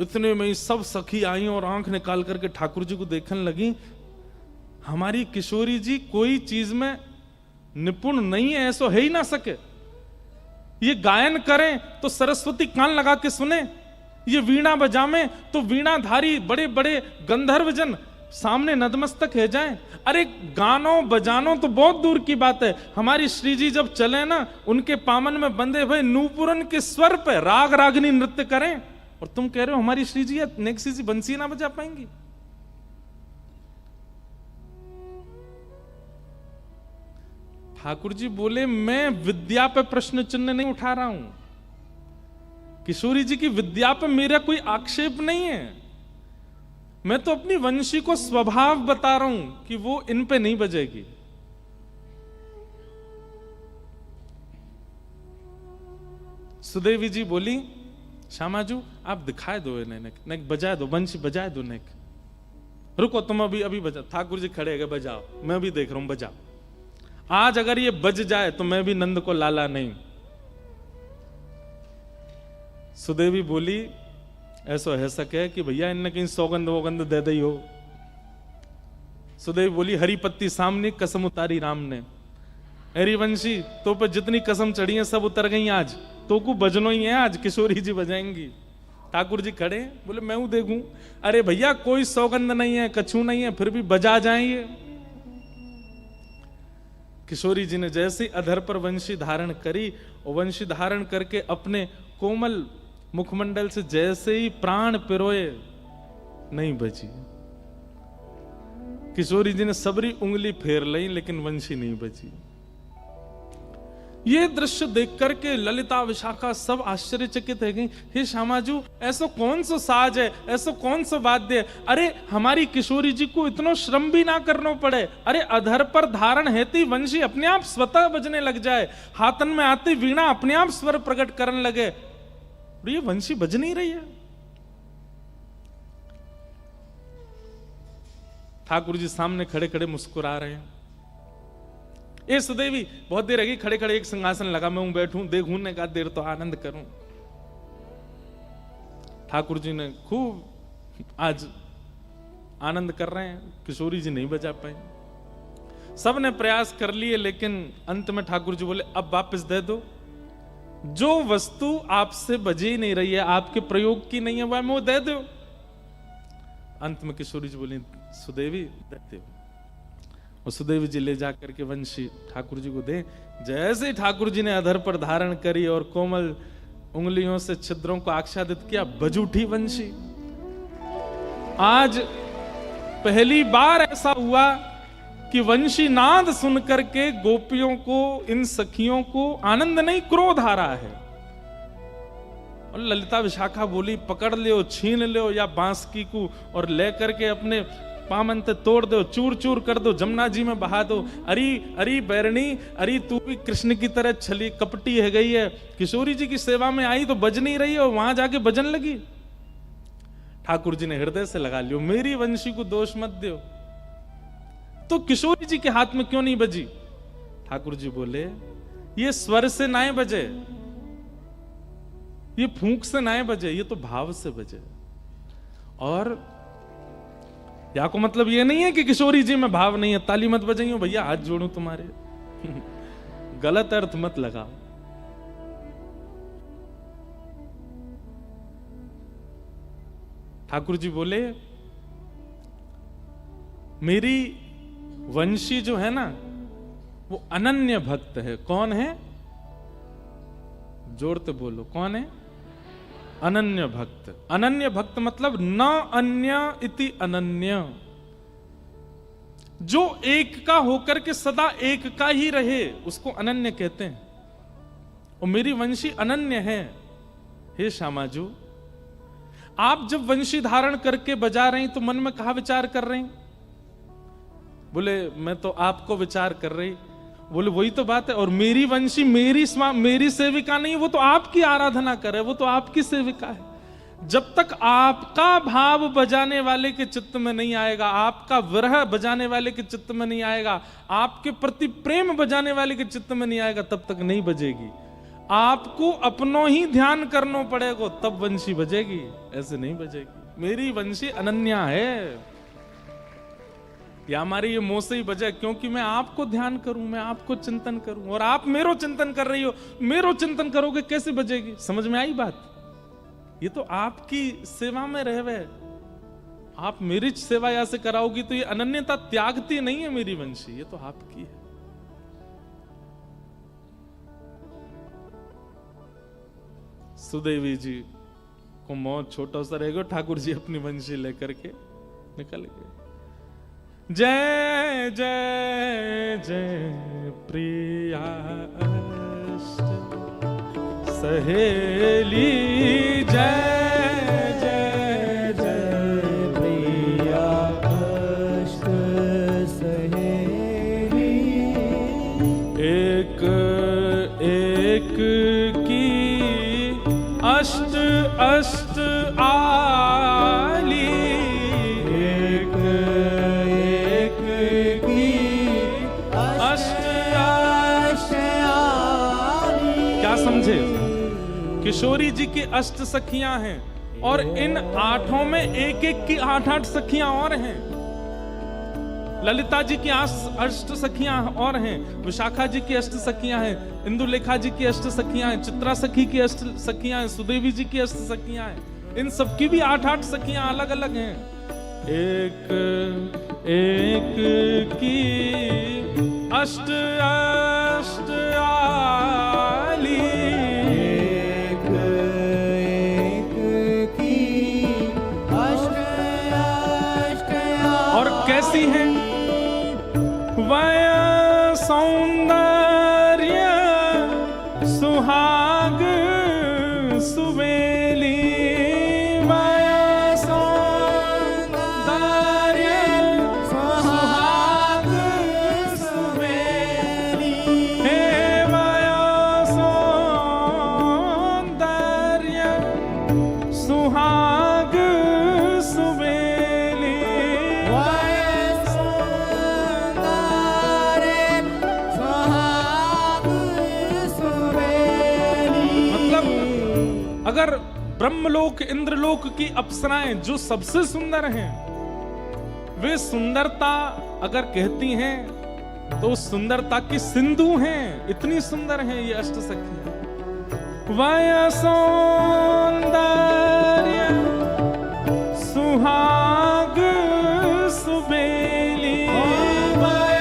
इतने में सब सखी आई और आंख निकाल करके ठाकुर जी को देखने लगी। हमारी किशोरी जी कोई चीज में निपुण नहीं है, ऐसा है ही ना सके। ये गायन करें तो सरस्वती कान लगा के सुने, ये वीणा बजावे तो वीणाधारी बड़े बड़े गंधर्वजन सामने नतमस्तक है जाएं। अरे गानों बजानों तो बहुत दूर की बात है, हमारी श्री जी जब चले ना, उनके पामन में बंधे हुए नूपुरन के स्वर पे राग रागनी नृत्य करें, और तुम कह रहे हो हमारी श्री जी नेक्सी जी बंसी ना बजा पाएंगी। ठाकुर जी बोले, मैं विद्या पे प्रश्न चिन्ह नहीं उठा रहा हूं, किशोरी जी की विद्या पे मेरा कोई आक्षेप नहीं है। मैं तो अपनी वंशी को स्वभाव बता रहा हूं कि वो इन पे नहीं बजेगी। सुदेवी जी बोली, श्यामाजू आप दिखाए दो इन्हें, नेक बजाए दो, वंशी बजाए दो नेक। रुको तुम अभी अभी बजा। ठाकुर जी खड़े गए, बजाओ, मैं भी देख रहा हूं, बजाओ। आज अगर ये बज जाए तो मैं भी नंद को लाला नहीं। सुदेवी बोली, ऐसा है सके कि भैया इनने कहीं सौगंध वोगंध दे दी हो। सुदेवी बोली, हरी पत्ती सामने कसम उतारी राम ने। हरी वंशी तो पे जितनी कसम चढ़ी है सब उतर गई आज, तो को बजनो ही है आज, किशोरी जी बजाएंगी। ठाकुर जी खड़े बोले, मैं हूं देखूं। अरे भैया कोई सौगंध नहीं है, कछु नहीं है, फिर भी बजा जाएंगे। किशोरी जी ने जैसे अधर पर वंशी धारण करी, और वंशी धारण करके अपने कोमल मुखमंडल से जैसे ही प्राण पिरोए, नहीं बची। किशोरी जी ने सबरी उंगली फेर ली, लेकिन वंशी नहीं बची। ये दृश्य देख करके ललिता विशाखा सब आश्चर्यचकित है गई। हे श्यामाजू, ऐसा कौन सा साज है, ऐसा कौन सा वाद्य है? अरे हमारी किशोरी जी को इतना श्रम भी ना करना पड़े। अरे अधर पर धारण हेती वंशी अपने आप स्वतः बजने लग जाए, हाथन में आती वीणा अपने आप स्वर प्रकट करने लगे, और ये वंशी बज नहीं रही है। ठाकुर जी सामने खड़े खड़े मुस्कुरा रहे हैं। ये सुदेवी बहुत देर रही, खड़े खड़े एक सिंहासन लगा, मैं बैठूं देखूं, ने कहा देर तो आनंद करूं। ठाकुर जी ने खूब आज आनंद कर रहे हैं, किशोरी जी नहीं बजा पाए। सब ने प्रयास कर लिए, लेकिन अंत में ठाकुर जी बोले, अब वापस दे दो, जो वस्तु आपसे बजी ही नहीं रही है, आपके प्रयोग की नहीं है, वह वो दे दो। अंत में किशोरी जी बोली, सुदेवी देते हो। और सुदेवी जी ले जाकर के वंशी ठाकुर जी को दे। जैसे ठाकुर जी ने अधर पर धारण करी और कोमल उंगलियों से छिद्रों को आच्छादित किया, बज उठी वंशी। आज पहली बार ऐसा हुआ कि वंशी नाद सुन करके गोपियों को, इन सखियों को आनंद नहीं क्रोध आ रहा है। और ललिता विशाखा बोली, पकड़ लियो, छीन लियो या बांसुरी को, और लेकर के अपने पामन ते तोड़ दो, चूर चूर कर दो, जमुना जी में बहा दो। अरे अरे बैरणी, अरे तू भी कृष्ण की तरह छली कपटी है गई है, किशोरी जी की सेवा में आई तो बज नहीं रही है, वहां जाके बजन लगी। ठाकुर जी ने हृदय से लगा लियो, मेरी वंशी को दोष मत दो, तो किशोरी जी के हाथ में क्यों नहीं बजी? ठाकुर जी बोले, ये स्वर से ना बजे, ये फूंक से ना बजे, ये तो भाव से बजे। और या को मतलब ये नहीं है कि किशोरी जी में भाव नहीं है, ताली मत बजाइयो भैया, हाथ जोड़ू तुम्हारे। गलत अर्थ मत लगाओ। ठाकुर जी बोले, मेरी वंशी जो है ना, वो अनन्य भक्त है। कौन है? जोर से बोलो, कौन है? अनन्य भक्त। अनन्य भक्त मतलब न अन्य इति अनन्य, जो एक का होकर के सदा एक का ही रहे उसको अनन्य कहते हैं। और मेरी वंशी अनन्य है। हे श्यामाजू, आप जब वंशी धारण करके बजा रही तो मन में कहा विचार कर रही? बोले मैं तो आपको विचार कर रही। बोले वही तो बात है। और मेरी वंशी मेरी सेविका नहीं, वो तो आपकी आराधना करे, वो तो आपकी सेविका है। जब तक आपका भाव बजाने वाले के चित्त में नहीं आएगा, आपका विरह बजाने वाले के चित्त में नहीं आएगा, आपके प्रति प्रेम बजाने वाले के चित्त में नहीं आएगा, तब तक नहीं बजेगी। आपको अपनों ही ध्यान करना पड़ेगा तब वंशी बजेगी, ऐसे नहीं बजेगी। मेरी वंशी अनन्या है। या हमारी ये मुंह से ही बजे क्योंकि मैं आपको ध्यान करूं, मैं आपको चिंतन करूं, और आप मेरो चिंतन कर रही हो। मेरो चिंतन करोगे कैसे बजेगी? समझ में आई बात? ये तो आपकी सेवा में रहवे। आप मेरी सेवा या से कराओगी तो ये अनन्यता त्यागती नहीं है मेरी वंशी, ये तो आपकी है। सुदेवी जी को मौत छोटा सा रहेगा, ठाकुर जी अपनी वंशी लेकर के निकल गए। जय जय जय प्रिया सहेली, जय जय जय प्रिया अष्ट सहेली, एक एक की अष्ट अष्ट आली, एक एक की अष्ट अष्ट आली। क्या समझे? किशोरी जी की अष्ट सखियां हैं और इन आठों में एक एक की 8-8 सखियां और हैं। ललिता जी की अष्ट सखियां और हैं, विशाखा जी की अष्ट सखियां हैं, इंदुलेखा जी की अष्ट सखियां हैं, चित्रा सखी की अष्ट सखियां हैं, सुदेवी जी की अष्ट सखियां हैं। इन सबकी भी 8-8 सखियां अलग अलग हैं। एक एक की अष्ट अष्ट आली, एक एक की अष्ट अष्ट आली। और कैसी हैं? वय सौंदर्य सुहाग सुवेली, वय सौंदर्य सुहाग सुवेली, हे वय सौंदर्य सुहाग सुवेली, वय सौंदर्य सुहाग सुवेली। मतलब अगर ब्रह्मलोक इंद्रलोक की अप्सराएं जो सबसे सुंदर हैं, वे सुंदरता अगर कहती हैं तो उस सुंदरता की सिंधु हैं। इतनी सुंदर हैं ये अष्ट सखियां। वय सौंदर्य सुहाग सुबेली, वय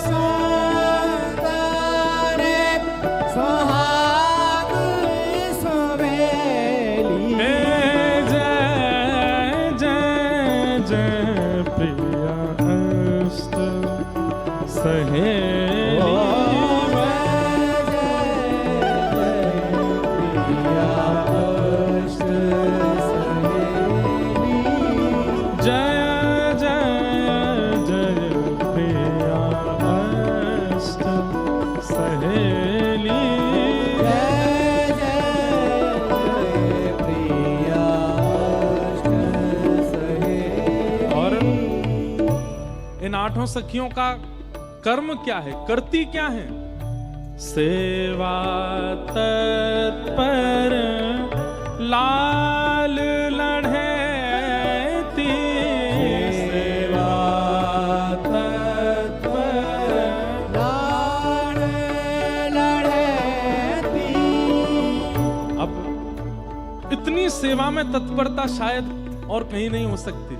सौंदर्य सुहाग सुवेली। हे जय जय जय प्रिया अष्ट सहेली, जय जय जय प्रिया अष्ट सहेली। और इन 8 सखियों का कर्म क्या है, करती क्या है? सेवा तत्पर लाल लढ़ेती, सेवा तत्पर लाल लढ़ेती। अब इतनी सेवा में तत्परता शायद और कहीं नहीं हो सकती।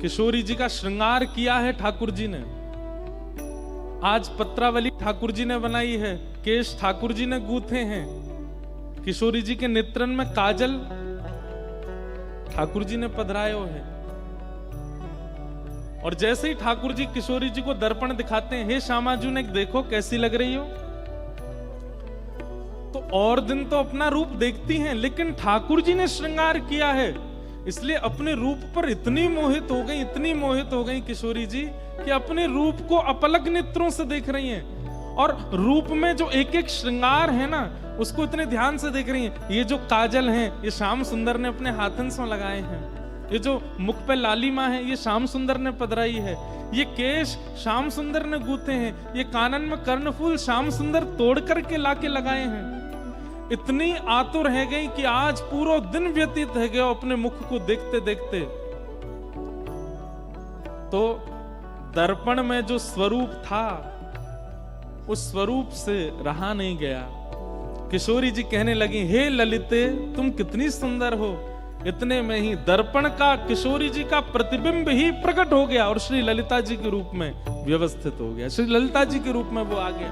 किशोरी जी का श्रृंगार किया है ठाकुर जी ने, आज पत्रावली ठाकुर जी ने बनाई है, केश ठाकुर जी ने गूंथे हैं, किशोरी जी के नेत्रन में काजल ठाकुर जी ने पधरायो है। और जैसे ही ठाकुर जी किशोरी जी को दर्पण दिखाते हैं, हे श्यामाजू ने देखो कैसी लग रही हो, तो और दिन तो अपना रूप देखती हैं, लेकिन ठाकुर जी ने श्रृंगार किया है, इसलिए अपने रूप पर इतनी मोहित हो गई, इतनी मोहित हो गई किशोरी जी कि अपने रूप को अपलक नेत्रों से देख रही हैं। और रूप में जो एक एक श्रृंगार है ना, उसको इतने ध्यान से देख रही हैं। ये जो काजल हैं, ये श्याम सुंदर ने अपने हाथन से लगाए हैं। ये जो मुख पे लालिमा है, ये श्याम सुंदर ने पधराई है। ये केश श्याम सुंदर ने गूंथे हैं। ये कानन में कर्णफूल श्याम सुंदर तोड़ करके लाके लगाए हैं। इतनी आतुर है गई कि आज पूरा दिन व्यतीत है गया अपने मुख को देखते देखते। तो दर्पण में जो स्वरूप था, उस स्वरूप से रहा नहीं गया। किशोरी जी कहने लगी, हे ललिते तुम कितनी सुंदर हो। इतने में ही दर्पण का किशोरी जी का प्रतिबिंब ही प्रकट हो गया और श्री ललिता जी के रूप में व्यवस्थित हो गया। श्री ललिता जी के रूप में वो आ गया।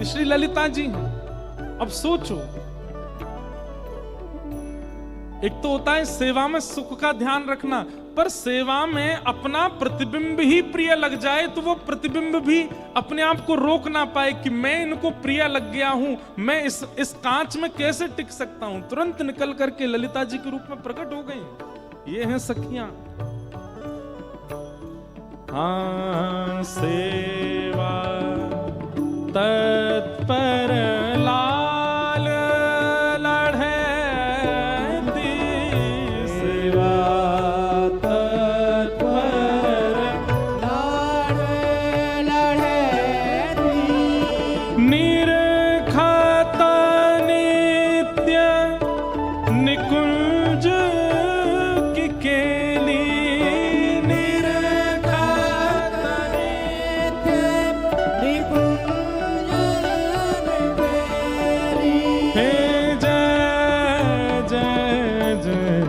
श्री ललिता जी हैं। अब सोचो, एक तो होता है सेवा में सुख का ध्यान रखना, पर सेवा में अपना प्रतिबिंब ही प्रिय लग जाए तो वो प्रतिबिंब भी अपने आप को रोक ना पाए कि मैं इनको प्रिय लग गया हूं, मैं इस कांच में कैसे टिक सकता हूं। तुरंत निकल करके ललिता जी के रूप में प्रकट हो गई। ये हैं सखियां। हाँ सेवा तत्पर लाल लढ़े दी, सेवा तत्पर लाल लढ़े दी, निरखत नित्य निकुंज की केली, निरखत नित्य निकुंज निकेली। हे जय जय जय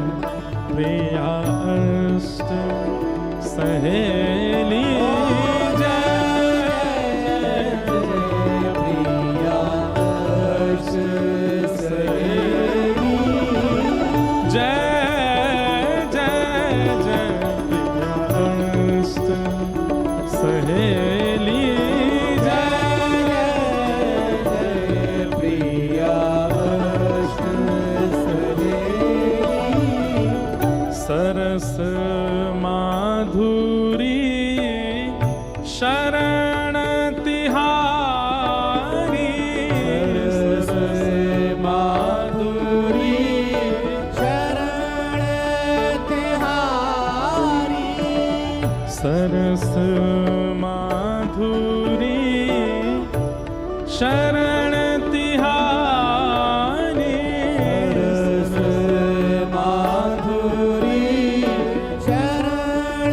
प्रिया अष्ट सहेली, जय जय जय अष्ट सहेली, सरस माधुरी शरण तिहारी, माधुरी शरण तिहारी, सरस माधुरी शरण तिहारी, माधुरी शरण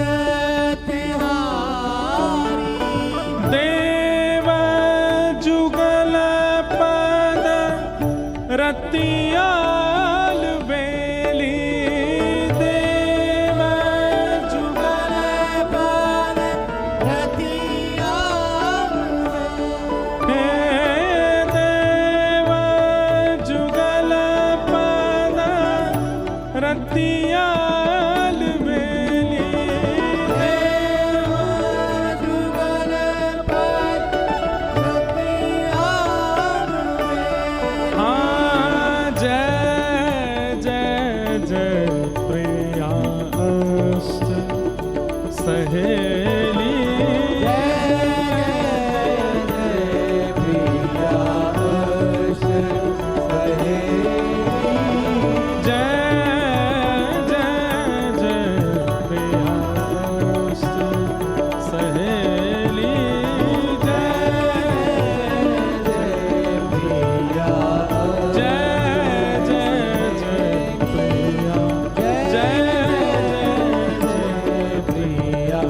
तिहारी, देव जुगल पद रतियाल बेली, देव जुगल पद रतियाल हे देव जुगल पद रतियाल बेली, देव जुगल पद रतियाल हाँ जय जय जय प्रिया अष्ट सहेली, जय जय जय प्रिया अष्ट सहेली, जय जय जय प्रिया, जय जय प्रिया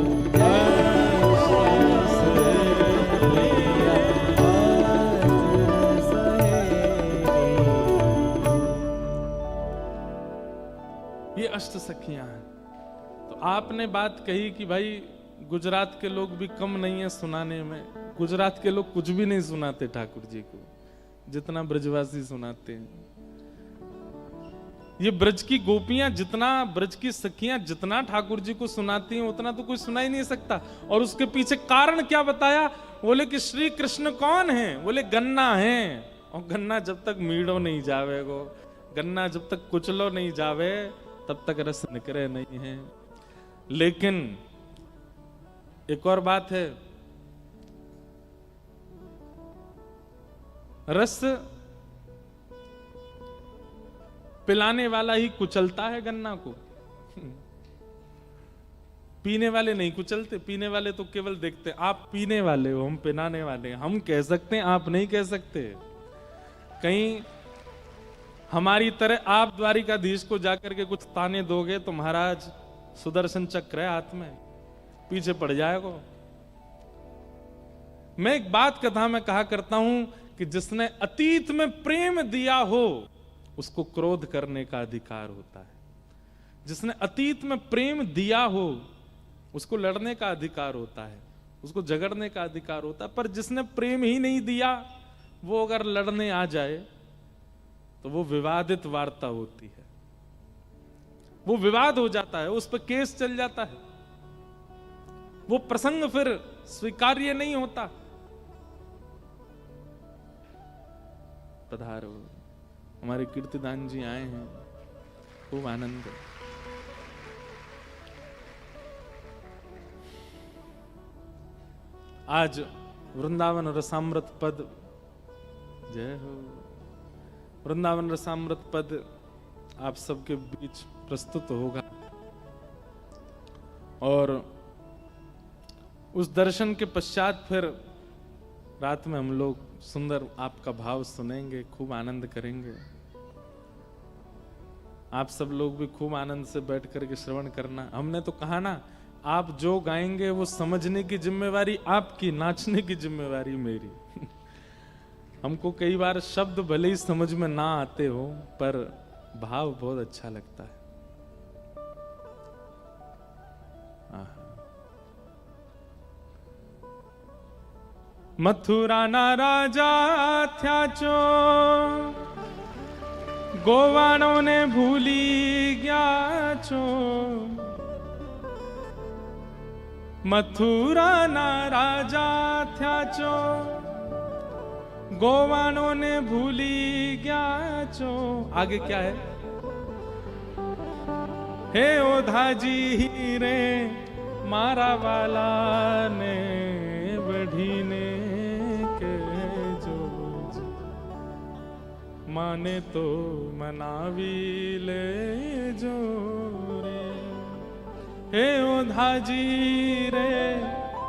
ये अष्ट सखियां हैं। तो आपने बात कही कि भाई गुजरात के लोग भी कम नहीं है सुनाने में। गुजरात के लोग कुछ भी नहीं सुनाते ठाकुर जी को जितना ब्रजवासी सुनाते हैं। ये ब्रज की गोपियां जितना, ब्रज की सखियां जितना ठाकुर जी को सुनाती हैं उतना तो कोई सुना ही नहीं सकता। और उसके पीछे कारण क्या बताया? बोले कि श्री कृष्ण कौन है? बोले गन्ना है। और गन्ना जब तक मीड़ो नहीं जावे गो, गन्ना जब तक कुचलो नहीं जावे तब तक रस निकले नहीं है। लेकिन एक और बात है, रस पिलाने वाला ही कुचलता है गन्ना को, पीने वाले नहीं कुचलते। पीने वाले तो केवल देखते, आप पीने वाले हो, हम पिलाने वाले। हम कह सकते हैं, आप नहीं कह सकते। कहीं हमारी तरह आप द्वारिकाधीश को जाकर के कुछ ताने दोगे तो महाराज सुदर्शन चक्र है हाथ में, पीछे पड़ जाएगा। मैं एक बात कथा में कहा करता हूं कि जिसने अतीत में प्रेम दिया हो उसको क्रोध करने का अधिकार होता है। जिसने अतीत में प्रेम दिया हो उसको लड़ने का अधिकार होता है, उसको झगड़ने का अधिकार होता है। पर जिसने प्रेम ही नहीं दिया वो अगर लड़ने आ जाए तो वो विवादित वार्ता होती है, वो विवाद हो जाता है, उस पर केस चल जाता है, वो प्रसंग फिर स्वीकार्य नहीं होता। पधारो, हमारे कीर्तिदान जी आए हैं, खूब आनंद है। आज वृंदावन रसामृत पद, जय हो, वृंदावन रसामृत पद आप सबके बीच प्रस्तुत होगा। और उस दर्शन के पश्चात फिर रात में हम लोग सुंदर आपका भाव सुनेंगे, खूब आनंद करेंगे। आप सब लोग भी खूब आनंद से बैठ करके श्रवण करना। हमने तो कहा ना, आप जो गाएंगे वो समझने की जिम्मेवारी आपकी, नाचने की जिम्मेवारी मेरी। हमको कई बार शब्द भले ही समझ में ना आते हो पर भाव बहुत अच्छा लगता है। मथुरा ना राजा थया चो, गोवाणो ने भूली गया छो। मथुरा ना राजा थया चो, गोवाणो ने भूली गया छो। आगे क्या है? हे ओधाजी रे मारा वाला ने बढ़ी ने के जो माने तो मनावी ले जो रे। हे ओधाजी रे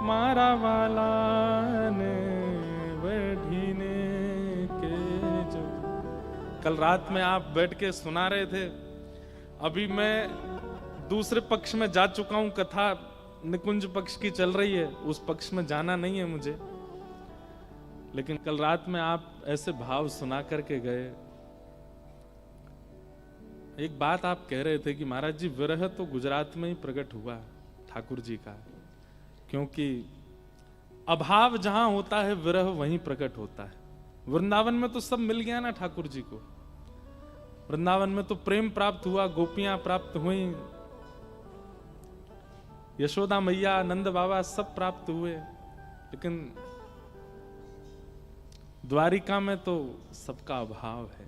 मारा वाला ने बढ़ी ने के जो। कल रात में आप बैठ के सुना रहे थे, अभी मैं दूसरे पक्ष में जा चुका हूं। कथा निकुंज पक्ष की चल रही है, उस पक्ष में जाना नहीं है मुझे। लेकिन कल रात में आप ऐसे भाव सुना करके गए। एक बात आप कह रहे थे कि महाराज जी विरह तो गुजरात में ही प्रकट हुआ ठाकुर जी का, क्योंकि अभाव जहां होता है विरह वहीं प्रकट होता है। वृंदावन में तो सब मिल गया ना ठाकुर जी को। वृंदावन में तो प्रेम प्राप्त हुआ, गोपियां प्राप्त हुई, यशोदा मैया, नंद बाबा सब प्राप्त हुए। लेकिन द्वारिका में तो सबका अभाव है,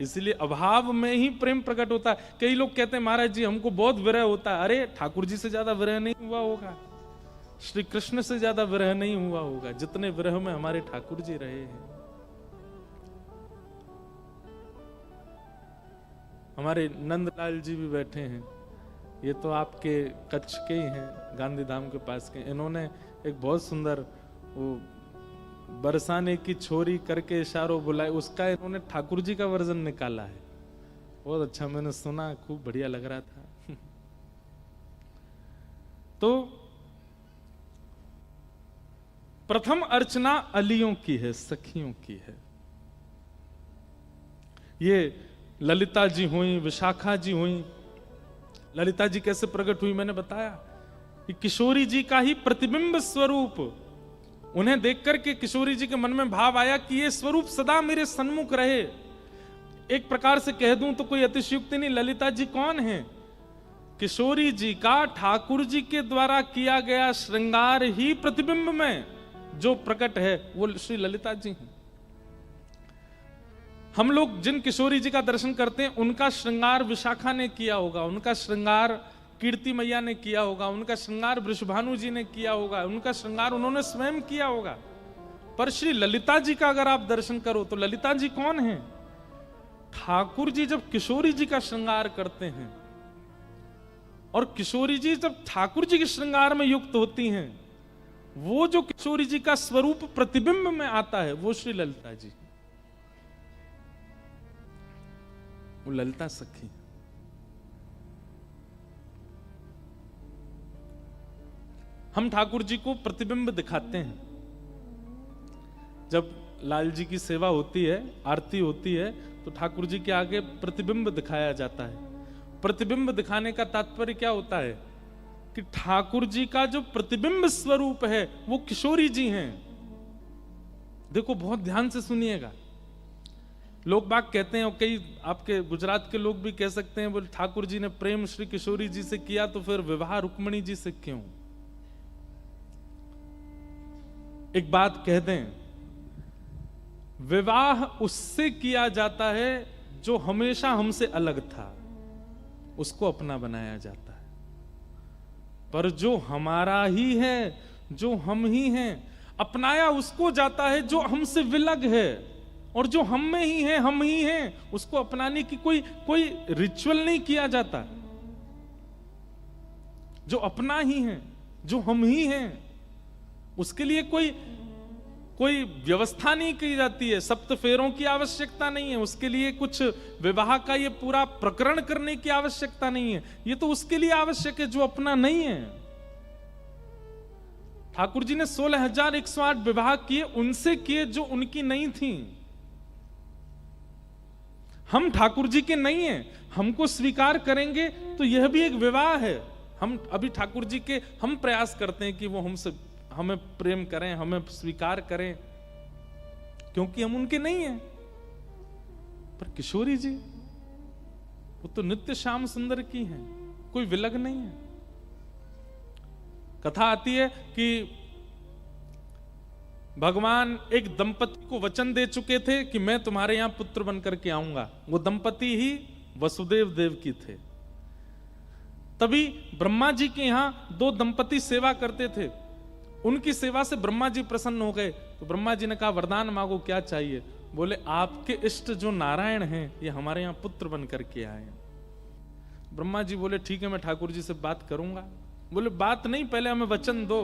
इसलिए अभाव में ही प्रेम प्रकट होता है। कई लोग कहते हैं महाराज जी हमको बहुत विरह होता है। अरे ठाकुर जी से ज्यादा विरह नहीं हुआ होगा, श्री कृष्ण से ज्यादा विरह नहीं हुआ होगा जितने विरह में हमारे ठाकुर जी रहे हैं। हमारे नंदलाल जी भी बैठे हैं, ये तो आपके कच्छ के ही हैं, गांधीधाम के पास के। इन्होंने एक बहुत सुंदर वो बरसाने की छोरी करके इशारों बुलाए, उसका इन्होंने ठाकुर जी का वर्जन निकाला है। बहुत अच्छा, मैंने सुना, खूब बढ़िया लग रहा था। तो प्रथम अर्चना अलियों की है, सखियों की है। ये ललिता जी हुई, विशाखा जी हुई। ललिता जी कैसे प्रकट हुई मैंने बताया कि किशोरी जी का ही प्रतिबिंब स्वरूप, उन्हें देख करके किशोरी जी के मन में भाव आया कि ये स्वरूप सदा मेरे सन्मुख रहे। एक प्रकार से कह दूं तो कोई अतिशयोक्ति नहीं, ललिता जी कौन है? किशोरी जी का ठाकुर जी के द्वारा किया गया श्रृंगार ही प्रतिबिंब में जो प्रकट है वो श्री ललिता जी हैं। हम लोग जिन किशोरी जी का दर्शन करते हैं उनका श्रृंगार विशाखा ने किया होगा, उनका श्रृंगार कीर्ति मैया ने किया होगा, उनका श्रृंगार वृषभानु जी ने किया होगा, उनका श्रृंगार उन्होंने स्वयं किया होगा। पर श्री ललिता जी का अगर आप दर्शन करो तो ललिता जी कौन है? ठाकुर जी जब किशोरी जी का श्रृंगार करते हैं और किशोरी जी जब ठाकुर जी के श्रृंगार में युक्त होती हैं, वो जो किशोरी जी का स्वरूप प्रतिबिंब में आता है वो श्री ललिता जी, वो ललिता सखी। हम ठाकुर जी को प्रतिबिंब दिखाते हैं। जब लाल जी की सेवा होती है, आरती होती है, तो ठाकुर जी के आगे प्रतिबिंब दिखाया जाता है। प्रतिबिंब दिखाने का तात्पर्य क्या होता है कि ठाकुर जी का जो प्रतिबिंब स्वरूप है वो किशोरी जी हैं। देखो बहुत ध्यान से सुनिएगा। लोग बाग कहते हैं, और कई आपके गुजरात के लोग भी कह सकते हैं, बोले ठाकुर जी ने प्रेम श्री किशोरी जी से किया तो फिर विवाह रुक्मिणी जी से क्यों? एक बात कह दें, विवाह उससे किया जाता है जो हमेशा हमसे अलग था, उसको अपना बनाया जाता है। पर जो हमारा ही है, जो हम ही हैं, अपनाया उसको जाता है जो हमसे विलग है, और जो हम में ही है, हम ही हैं, उसको अपनाने की कोई रिचुअल नहीं किया जाता। जो अपना ही है, जो हम ही हैं, उसके लिए कोई व्यवस्था नहीं की जाती है, सप्त फेरों की आवश्यकता नहीं है, उसके लिए कुछ विवाह का ये पूरा प्रकरण करने की आवश्यकता नहीं है। ये तो उसके लिए आवश्यक है जो अपना नहीं है। ठाकुर जी ने 16,108 विवाह किए, उनसे किए जो उनकी नहीं थी। हम ठाकुर जी के नहीं हैं, हमको स्वीकार करेंगे तो यह भी एक विवाह है। हम अभी ठाकुर जी के हम प्रयास करते हैं कि वो हमें प्रेम करें, हमें स्वीकार करें, क्योंकि हम उनके नहीं हैं। पर किशोरी जी वो तो नित्य श्याम सुंदर की हैं, कोई विलग नहीं है। कथा आती है कि भगवान एक दंपति को वचन दे चुके थे कि मैं तुम्हारे यहां पुत्र बनकर के आऊंगा। वो दंपति ही वसुदेव देवकी थे। तभी ब्रह्मा जी के यहां 2 दंपति सेवा करते थे। उनकी सेवा से ब्रह्मा जी प्रसन्न हो गए। तो ब्रह्मा जी ने कहा वरदान मांगो, क्या चाहिए? बोले आपके इष्ट जो नारायण हैं ये हमारे यहां पुत्र बन करके आए हैं। ब्रह्मा जी बोले ठीक है, मैं ठाकुर जी से बात करूंगा। बोले बात नहीं, पहले हमें वचन दो।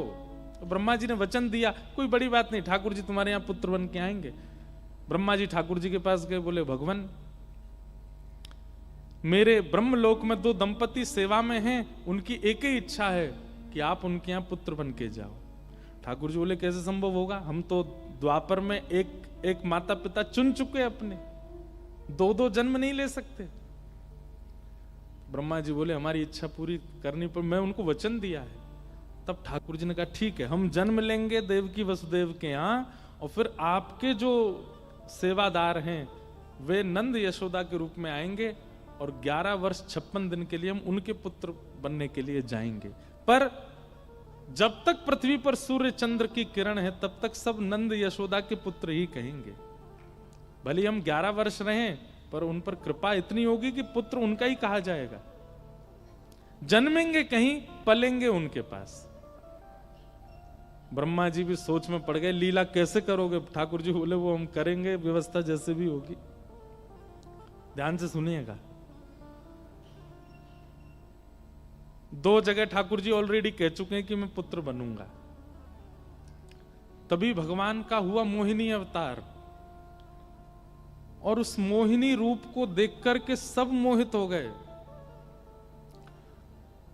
तो ब्रह्मा जी ने वचन दिया, कोई बड़ी बात नहीं, ठाकुर जी तुम्हारे यहां पुत्र बन के आएंगे। ब्रह्मा जी ठाकुर जी के पास गए, बोले भगवान मेरे ब्रह्मलोक में 2 दंपति सेवा में हैं, उनकी एक ही इच्छा है कि आप उनके यहां पुत्र बन के जाओ। ठाकुर जी बोले कैसे संभव होगा, हम तो द्वापर में एक माता पिता चुन चुके अपने, 2 जन्म नहीं ले सकते। ब्रह्मा जी बोले हमारी इच्छा पूरी करनी पर मैं उनको वचन दिया है। तब ठाकुर जी ने कहा ठीक है, हम जन्म लेंगे देवकी वसुदेव के यहाँ, और फिर आपके जो सेवादार हैं वे नंद यशोदा के रूप में आएंगे, और 11 वर्ष 56 दिन के लिए हम उनके पुत्र बनने के लिए जाएंगे। पर जब तक पृथ्वी पर सूर्य चंद्र की किरण है तब तक सब नंद यशोदा के पुत्र ही कहेंगे। भले हम 11 वर्ष रहें पर उन पर कृपा इतनी होगी कि पुत्र उनका ही कहा जाएगा। जन्मेंगे कहीं, पलेंगे उनके पास। ब्रह्मा जी भी सोच में पड़ गए, लीला कैसे करोगे? ठाकुर जी बोले वो हम करेंगे, व्यवस्था जैसे भी होगी। ध्यान से सुनिएगा। 2 जगह ठाकुर जी ऑलरेडी कह चुके हैं कि मैं पुत्र बनूंगा। तभी भगवान का हुआ मोहिनी अवतार, और उस मोहिनी रूप को देख करके सब मोहित हो गए।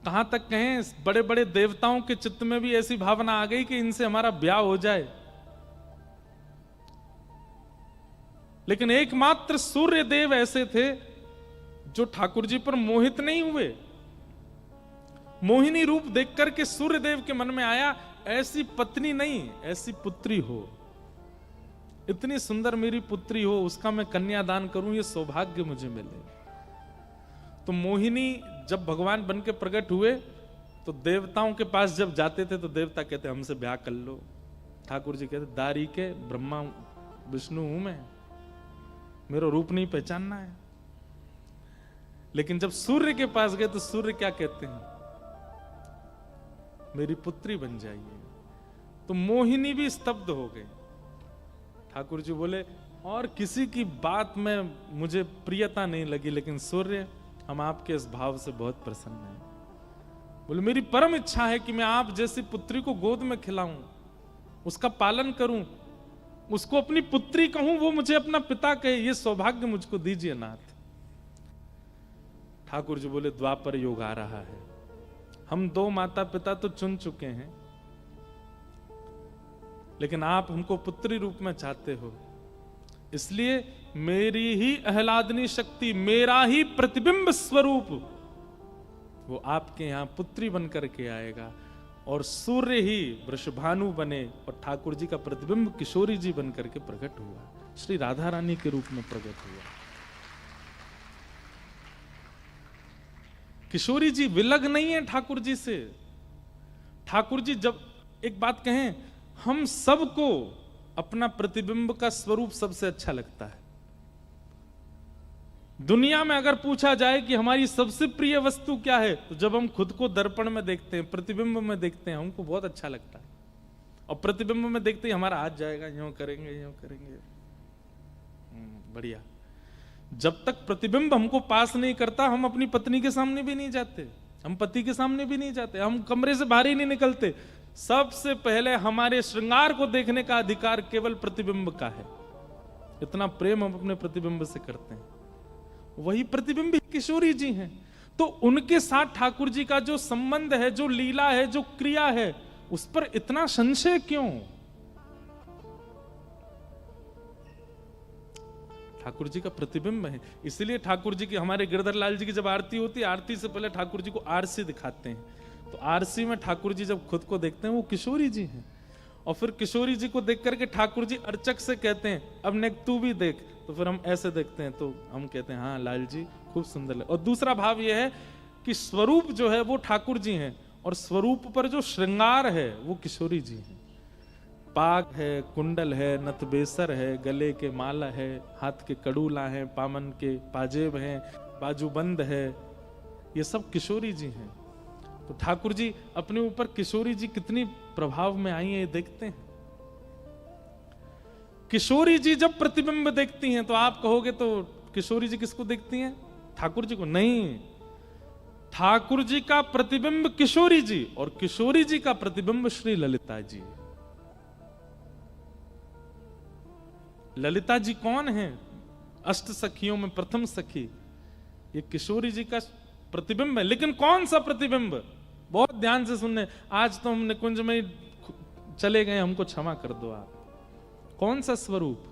कहां तक कहें, बड़े बड़े देवताओं के चित्त में भी ऐसी भावना आ गई कि इनसे हमारा ब्याह हो जाए। लेकिन एकमात्र सूर्य देव ऐसे थे जो ठाकुर जी पर मोहित नहीं हुए। मोहिनी रूप देख करके सूर्यदेव के मन में आया, ऐसी पत्नी नहीं, ऐसी पुत्री हो, इतनी सुंदर मेरी पुत्री हो, उसका मैं कन्यादान करूं, ये सौभाग्य मुझे मिले। तो मोहिनी जब भगवान बन के प्रकट हुए तो देवताओं के पास जब जाते थे तो देवता कहते हमसे ब्याह कर लो। ठाकुर जी कहते दारी के ब्रह्मा विष्णु हूं मैं, मेरा रूप नहीं पहचानना है। लेकिन जब सूर्य के पास गए तो सूर्य क्या कहते हैं, मेरी पुत्री बन जाइए। तो मोहिनी भी स्तब्ध हो गए। ठाकुर जी बोले और किसी की बात में मुझे प्रियता नहीं लगी, लेकिन सूर्य हम आपके इस भाव से बहुत प्रसन्न हैं। बोले मेरी परम इच्छा है कि मैं आप जैसी पुत्री को गोद में खिलाऊं, उसका पालन करूं, उसको अपनी पुत्री कहूं, वो मुझे अपना पिता कहे, ये सौभाग्य मुझको दीजिए नाथ। ठाकुर जी बोले द्वापर युग आ रहा है, हम 2 माता पिता तो चुन चुके हैं, लेकिन आप हमको पुत्री रूप में चाहते हो, इसलिए मेरी ही आह्लादनी शक्ति, मेरा ही प्रतिबिंब स्वरूप वो आपके यहां पुत्री बनकर के आएगा। और सूर्य ही वृषभानु बने और ठाकुर जी का प्रतिबिंब किशोरी जी बनकर के प्रकट हुआ, श्री राधा रानी के रूप में प्रकट हुआ। किशोरी जी विलग नहीं है ठाकुर जी से। ठाकुर जी जब एक बात कहें, हम सबको अपना प्रतिबिंब का स्वरूप सबसे अच्छा लगता है। दुनिया में अगर पूछा जाए कि हमारी सबसे प्रिय वस्तु क्या है, तो जब हम खुद को दर्पण में देखते हैं, प्रतिबिंब में देखते हैं, हमको बहुत अच्छा लगता है। और प्रतिबिंब में देखते ही हमारा हाथ जाएगा, यूं करेंगे, यूं करेंगे, बढ़िया। जब तक प्रतिबिंब हमको पास नहीं करता, हम अपनी पत्नी के सामने भी नहीं जाते, हम पति के सामने भी नहीं जाते, हम कमरे से बाहर ही नहीं निकलते। सबसे पहले हमारे श्रृंगार को देखने का अधिकार केवल प्रतिबिंब का है। इतना प्रेम हम अपने प्रतिबिंब से करते हैं। वही प्रतिबिंब किशोरी जी हैं। तो उनके साथ ठाकुर जी का जो संबंध है, जो लीला है, जो क्रिया है, उस पर इतना संशय क्यों? ठाकुर जी का प्रतिबिंब है। इसलिए ठाकुर जी की, हमारे गिरधर लाल जी की जब आरती होती है, आरती से पहले ठाकुर जी को आरसी दिखाते हैं। तो आरसी में ठाकुर जी जब खुद को देखते हैं, वो किशोरी जी हैं। और फिर किशोरी जी को देख करके ठाकुर जी अर्चक से कहते हैं, अब नेक तू भी देख। तो फिर हम ऐसे देखते हैं, तो हम कहते हैं हाँ लाल जी खूब सुंदर लगे। और दूसरा भाव यह है कि स्वरूप जो है वो ठाकुर जी हैं, और स्वरूप पर जो श्रृंगार है वो किशोरी जी हैं। पाग है, कुंडल है, नथबेसर है, गले के माला है, हाथ के कड़ूला है, पामन के पाजेब हैं, बाजूबंद है, ये सब किशोरी जी हैं। तो ठाकुर जी अपने ऊपर किशोरी जी कितनी प्रभाव में आई है, ये देखते हैं। किशोरी जी जब प्रतिबिंब देखती हैं तो आप कहोगे तो किशोरी जी किसको देखती हैं? ठाकुर जी को? नहीं, ठाकुर जी का प्रतिबिंब किशोरी जी, और किशोरी जी का प्रतिबिंब श्री ललिता जी। ललिता जी कौन है? अष्ट सखियों में प्रथम सखी, ये किशोरी जी का प्रतिबिंब है। लेकिन कौन सा प्रतिबिंब? बहुत ध्यान से सुनने, आज तो हम निकुंज में ही चले गए, हमको क्षमा कर दो आप। कौन सा स्वरूप?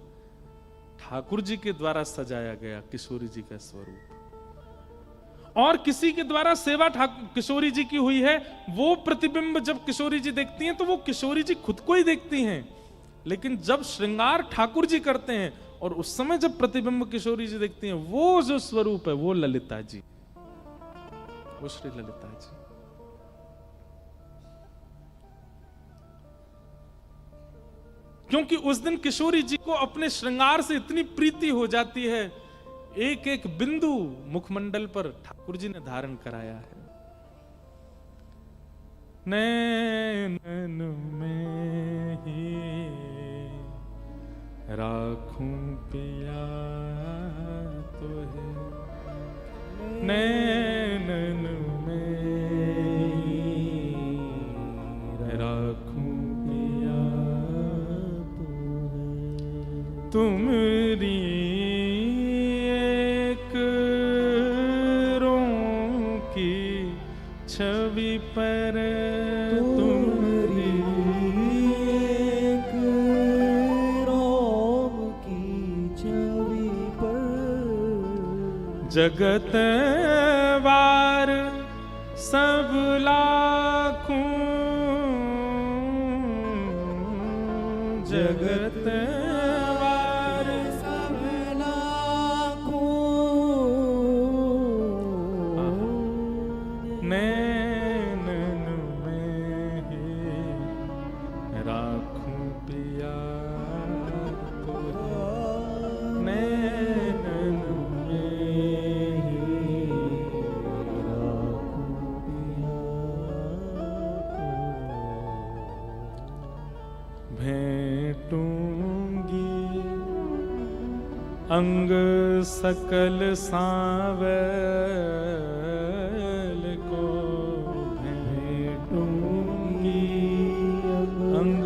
ठाकुर जी के द्वारा सजाया गया किशोरी जी का स्वरूप। और किसी के द्वारा सेवा किशोरी जी की हुई है, वो प्रतिबिंब जब किशोरी जी देखती हैं तो वो किशोरी जी खुद को ही देखती हैं। लेकिन जब श्रृंगार ठाकुर जी करते हैं और उस समय जब प्रतिबिंब किशोरी जी देखती हैं, वो जो स्वरूप है वो ललिता जी, वो श्री ललिता जी। क्योंकि उस दिन किशोरी जी को अपने श्रृंगार से इतनी प्रीति हो जाती है, एक एक बिंदु मुखमंडल पर ठाकुर जी ने धारण कराया है। नैन में ही राखूं पिया तो है, नैन में ही राखूं पिया तो है, तुमरी एक रों की छवि पर, तुमरी एक रोम की छवि पर, जगत वार सब लाखों जगत वार, सब लाखों नैनन में ही राखूं पिया तुझे, नैनन में ही भेंटूंगी अंग सकल सांवल को, भेंटूंगी अंग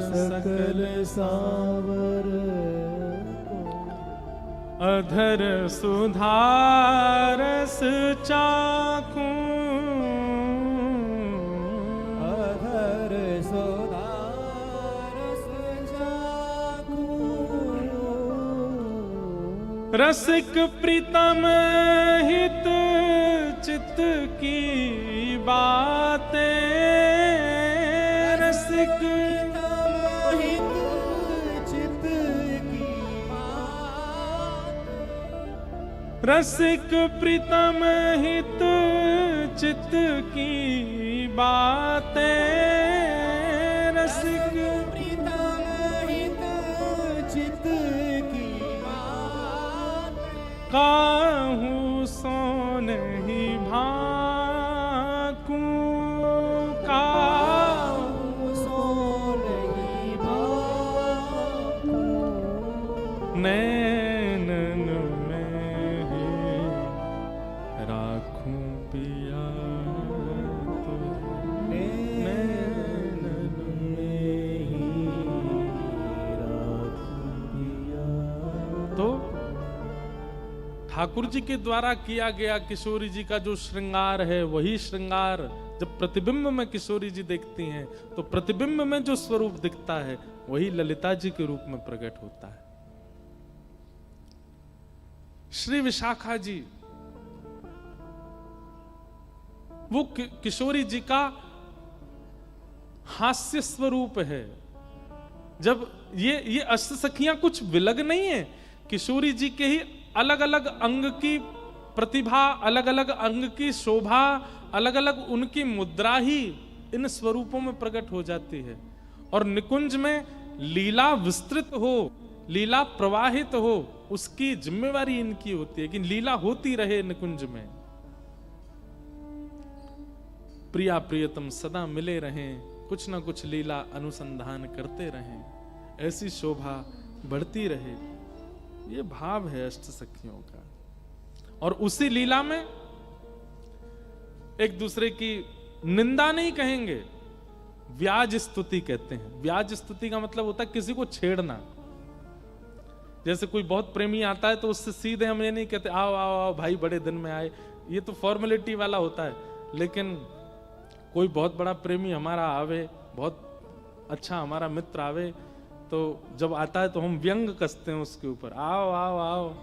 सकल सावर अधर सुधारस चाखूं, अधर सोदारस जाकूं, रसिक प्रीतम हित चित की बातें, रसिक हित चित की बात, रसिक प्रीतम हित चित की बातें, रसिक प्रीतम हित चित की बात, काहू सो नहीं भाकूं, काहू सो नहीं भाकूं, नैनन में ही राखूं पिया तुझे, नैनन में ही राखूं पिया। तो ठाकुर जी के द्वारा किया गया किशोरी जी का जो श्रृंगार है, वही श्रृंगार जब प्रतिबिंब में किशोरी जी देखती हैं तो प्रतिबिंब में जो स्वरूप दिखता है वही ललिता जी के रूप में प्रकट होता है। श्री विशाखा जी वो किशोरी जी का हास्य स्वरूप है। जब ये अष्ट सखियां कुछ विलग नहीं है, किशोरी जी के ही अलग अलग अंग की प्रतिभा, अलग अलग अंग की शोभा, अलग अलग उनकी मुद्रा ही इन स्वरूपों में प्रकट हो जाती है। और निकुंज में लीला विस्तृत हो, लीला प्रवाहित हो, उसकी जिम्मेवारी इनकी होती है कि लीला होती रहे निकुंज में। प्रिया प्रियतम सदा मिले रहें, कुछ ना कुछ लीला अनुसंधान करते रहें, ऐसी शोभा बढ़ती रहे। ये भाव है अष्ट सखियों का। और उसी लीला में एक दूसरे की निंदा नहीं कहेंगे, व्याज स्तुति कहते हैं। व्याज स्तुति का मतलब होता है किसी को छेड़ना। जैसे कोई बहुत प्रेमी आता है तो उससे सीधे हम ये नहीं कहते आओ आओ आओ भाई बड़े दिन में आए, ये तो फॉर्मेलिटी वाला होता है। लेकिन कोई बहुत बड़ा प्रेमी हमारा आवे, बहुत अच्छा हमारा मित्र आवे, तो जब आता है तो हम व्यंग कसते हैं उसके ऊपर, आओ आओ आओ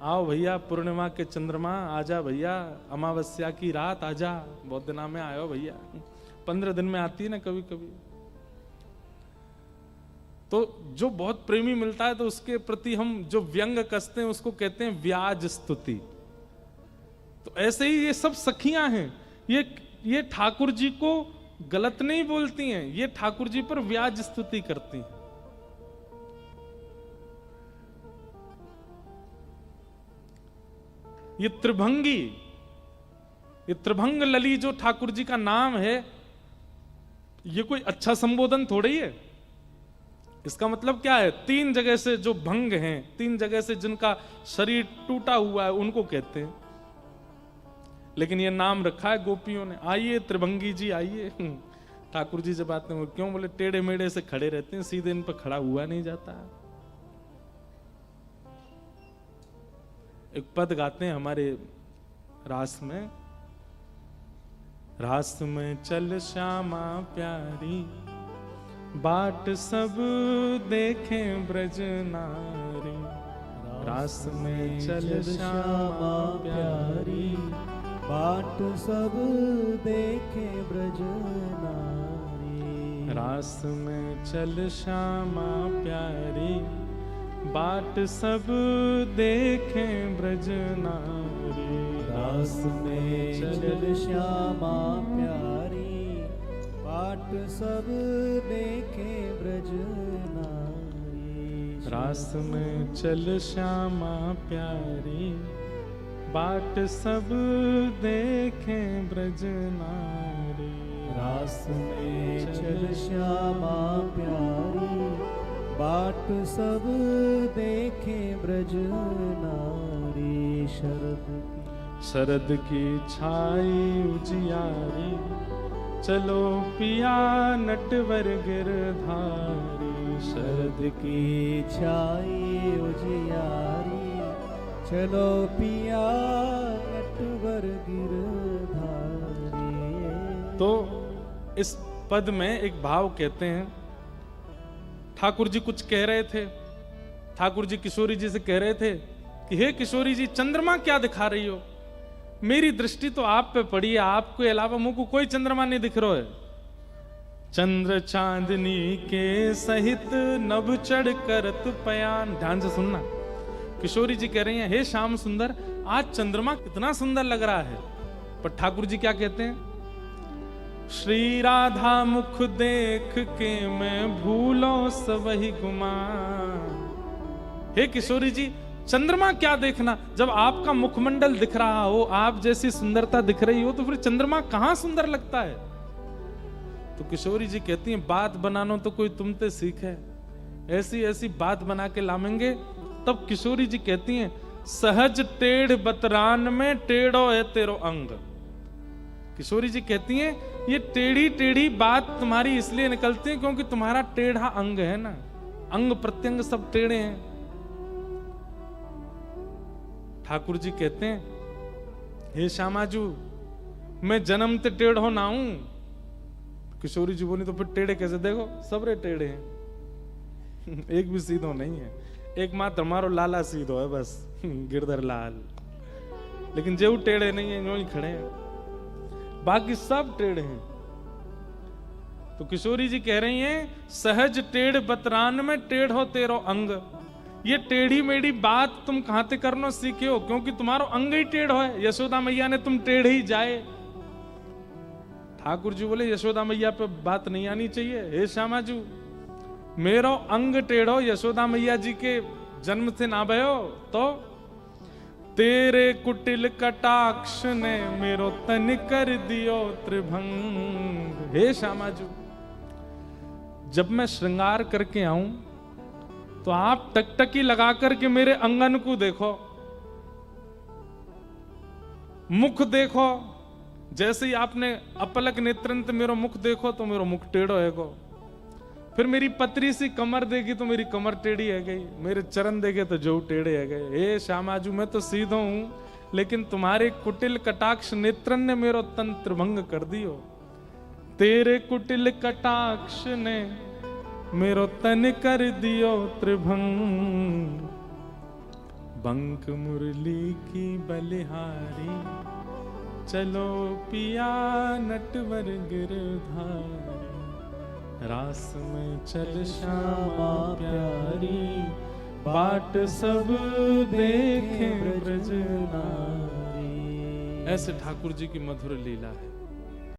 आओ भैया, पूर्णिमा के चंद्रमा आजा भैया, अमावस्या की रात आजा, बहुत दिना में आयो भैया। 15 दिन में आती है ना कभी कभी। तो जो बहुत प्रेमी मिलता है तो उसके प्रति हम जो व्यंग कसते हैं उसको कहते हैं व्याज स्तुति। तो ऐसे ही ये सब सखियां हैं, ये ठाकुर जी को गलत नहीं बोलती हैं, ये ठाकुर जी पर व्याज स्तुति करती हैं। ये त्रिभंग लली जो ठाकुर जी का नाम है, ये कोई अच्छा संबोधन थोड़ी है। इसका मतलब क्या है? 3 जगह से जो भंग हैं, 3 जगह से जिनका शरीर टूटा हुआ है, उनको कहते हैं। लेकिन ये नाम रखा है गोपियों ने, आइए त्रिभंगी जी आइए। ठाकुर जी जब आते हैं, क्यों बोले टेढ़े मेढ़े से खड़े रहते हैं, सीधे इन पर खड़ा हुआ नहीं जाता। एक पद गाते हैं हमारे रास में, रास में चल श्यामा प्यारी, बाट सब देखें ब्रज नारी। रास में चल श्यामा प्यारी, बाट सब देखे ब्रज नारी। रास में चल श्यामा प्यारी, बाट सब देखे ब्रज नारी। रास में चल श्यामा प्यारी, बाट सब देखे ब्रज नारी। रास में चल श्यामा प्यारी, बाट सब देखे ब्रज नारी। रास में चल श्यामा प्यारी, बाट सब देखे ब्रज नारी। शरद की छाई उजियारी, चलो पिया नटवर गिरधारी। शरद की छाई उजियारी, चलो पिया नटवर गिरधारी। तो इस पद में एक भाव कहते हैं, ठाकुर जी कुछ कह रहे थे। ठाकुर जी किशोरी जी से कह रहे थे कि हे किशोरी जी, चंद्रमा क्या दिखा रही हो? मेरी दृष्टि तो आप पे पड़ी है, आपके अलावा मुझको कोई चंद्रमा नहीं दिख रहा है। चंद्र चांदनी के सहित नभ चढ़ करत पयान। ध्यान से सुनना, किशोरी जी कह रही हैं, हे श्याम सुंदर, आज चंद्रमा कितना सुंदर लग रहा है। पर ठाकुर जी क्या कहते हैं? श्री राधा मुख देख के मैं भूलो सबही गुमान। हे किशोरी जी, चंद्रमा क्या देखना, जब आपका मुखमंडल दिख रहा हो, आप जैसी सुंदरता दिख रही हो, तो फिर चंद्रमा कहां सुंदर लगता है? तो किशोरी जी कहती हैं, बात बनानो तो कोई तुमसे सीखे, ऐसी ऐसी बात बना के लामेंगे। तब किशोरी जी कहती हैं, सहज टेढ़ बतरान में टेढ़ो है तेरो अंग। किशोरी जी कहती हैं, ये टेढ़ी टेढ़ी बात तुम्हारी इसलिए निकलती है क्योंकि तुम्हारा टेढ़ा अंग है ना, अंग प्रत्यंग सब टेढ़े हैं। ठाकुर जी कहते हैं, हे श्यामाजू, मैं जन्म ते टेढ़ो ना हूं। किशोरी जी बोली, तो फिर टेढ़े कैसे? देखो सबरे टेढ़े हैं एक भी सीधो नहीं है, एकमात्र हमारो लाला सीधो है बस, गिरधर लाल। लेकिन जो टेढ़े नहीं है, यूं ही खड़े हैं, बाकी सब टेढ़े हैं। तो किशोरी जी कह रही हैं, सहज टेढ़ बतरान में टेढ़ो तेरो अंग। ये टेढ़ी मेढ़ी बात तुम कहां ते करनो सीखे हो, क्योंकि तुम्हारो अंग ही टेढ़ो है। यशोदा मैया ने तुम टेढ़े ही जाए। ठाकुर जी बोले, यशोदा मैया पे बात नहीं आनी चाहिए। हे श्यामाजू, मेरो अंग टेढ़ो यशोदा मैया जी के जन्म से ना भयो, तो तेरे कुटिल कटाक्ष ने मेरो तन कर दियो त्रिभंग। हे श्यामाजू, जब मैं श्रृंगार करके आऊं तो आप टकटकी लगा करके मेरे अंगन को देखो, मुख देखो। जैसे ही आपने अपलक नेत्रंत मेरो मुख देखो तो मेरो मुख टेढ़ो है गो। फिर मेरी पतरी सी कमर देखी तो मेरी कमर टेढ़ी है गई, मेरे चरण देखे तो जो टेढ़े है गए। हे श्यामाजू, मैं तो सीधो हूं, लेकिन तुम्हारे कुटिल कटाक्ष नेत्रन ने मेरो तंत्र भंग कर दियो। तेरे कुटिल कटाक्ष ने मेरो तन कर दियो त्रिभंग। बंक मुरली की बलिहारी, चलो पिया नटवर गिरधारी। रास में चल श्यामा प्यारी, बाट सब देखे ब्रज नारी। ऐसे ठाकुर जी की मधुर लीला है।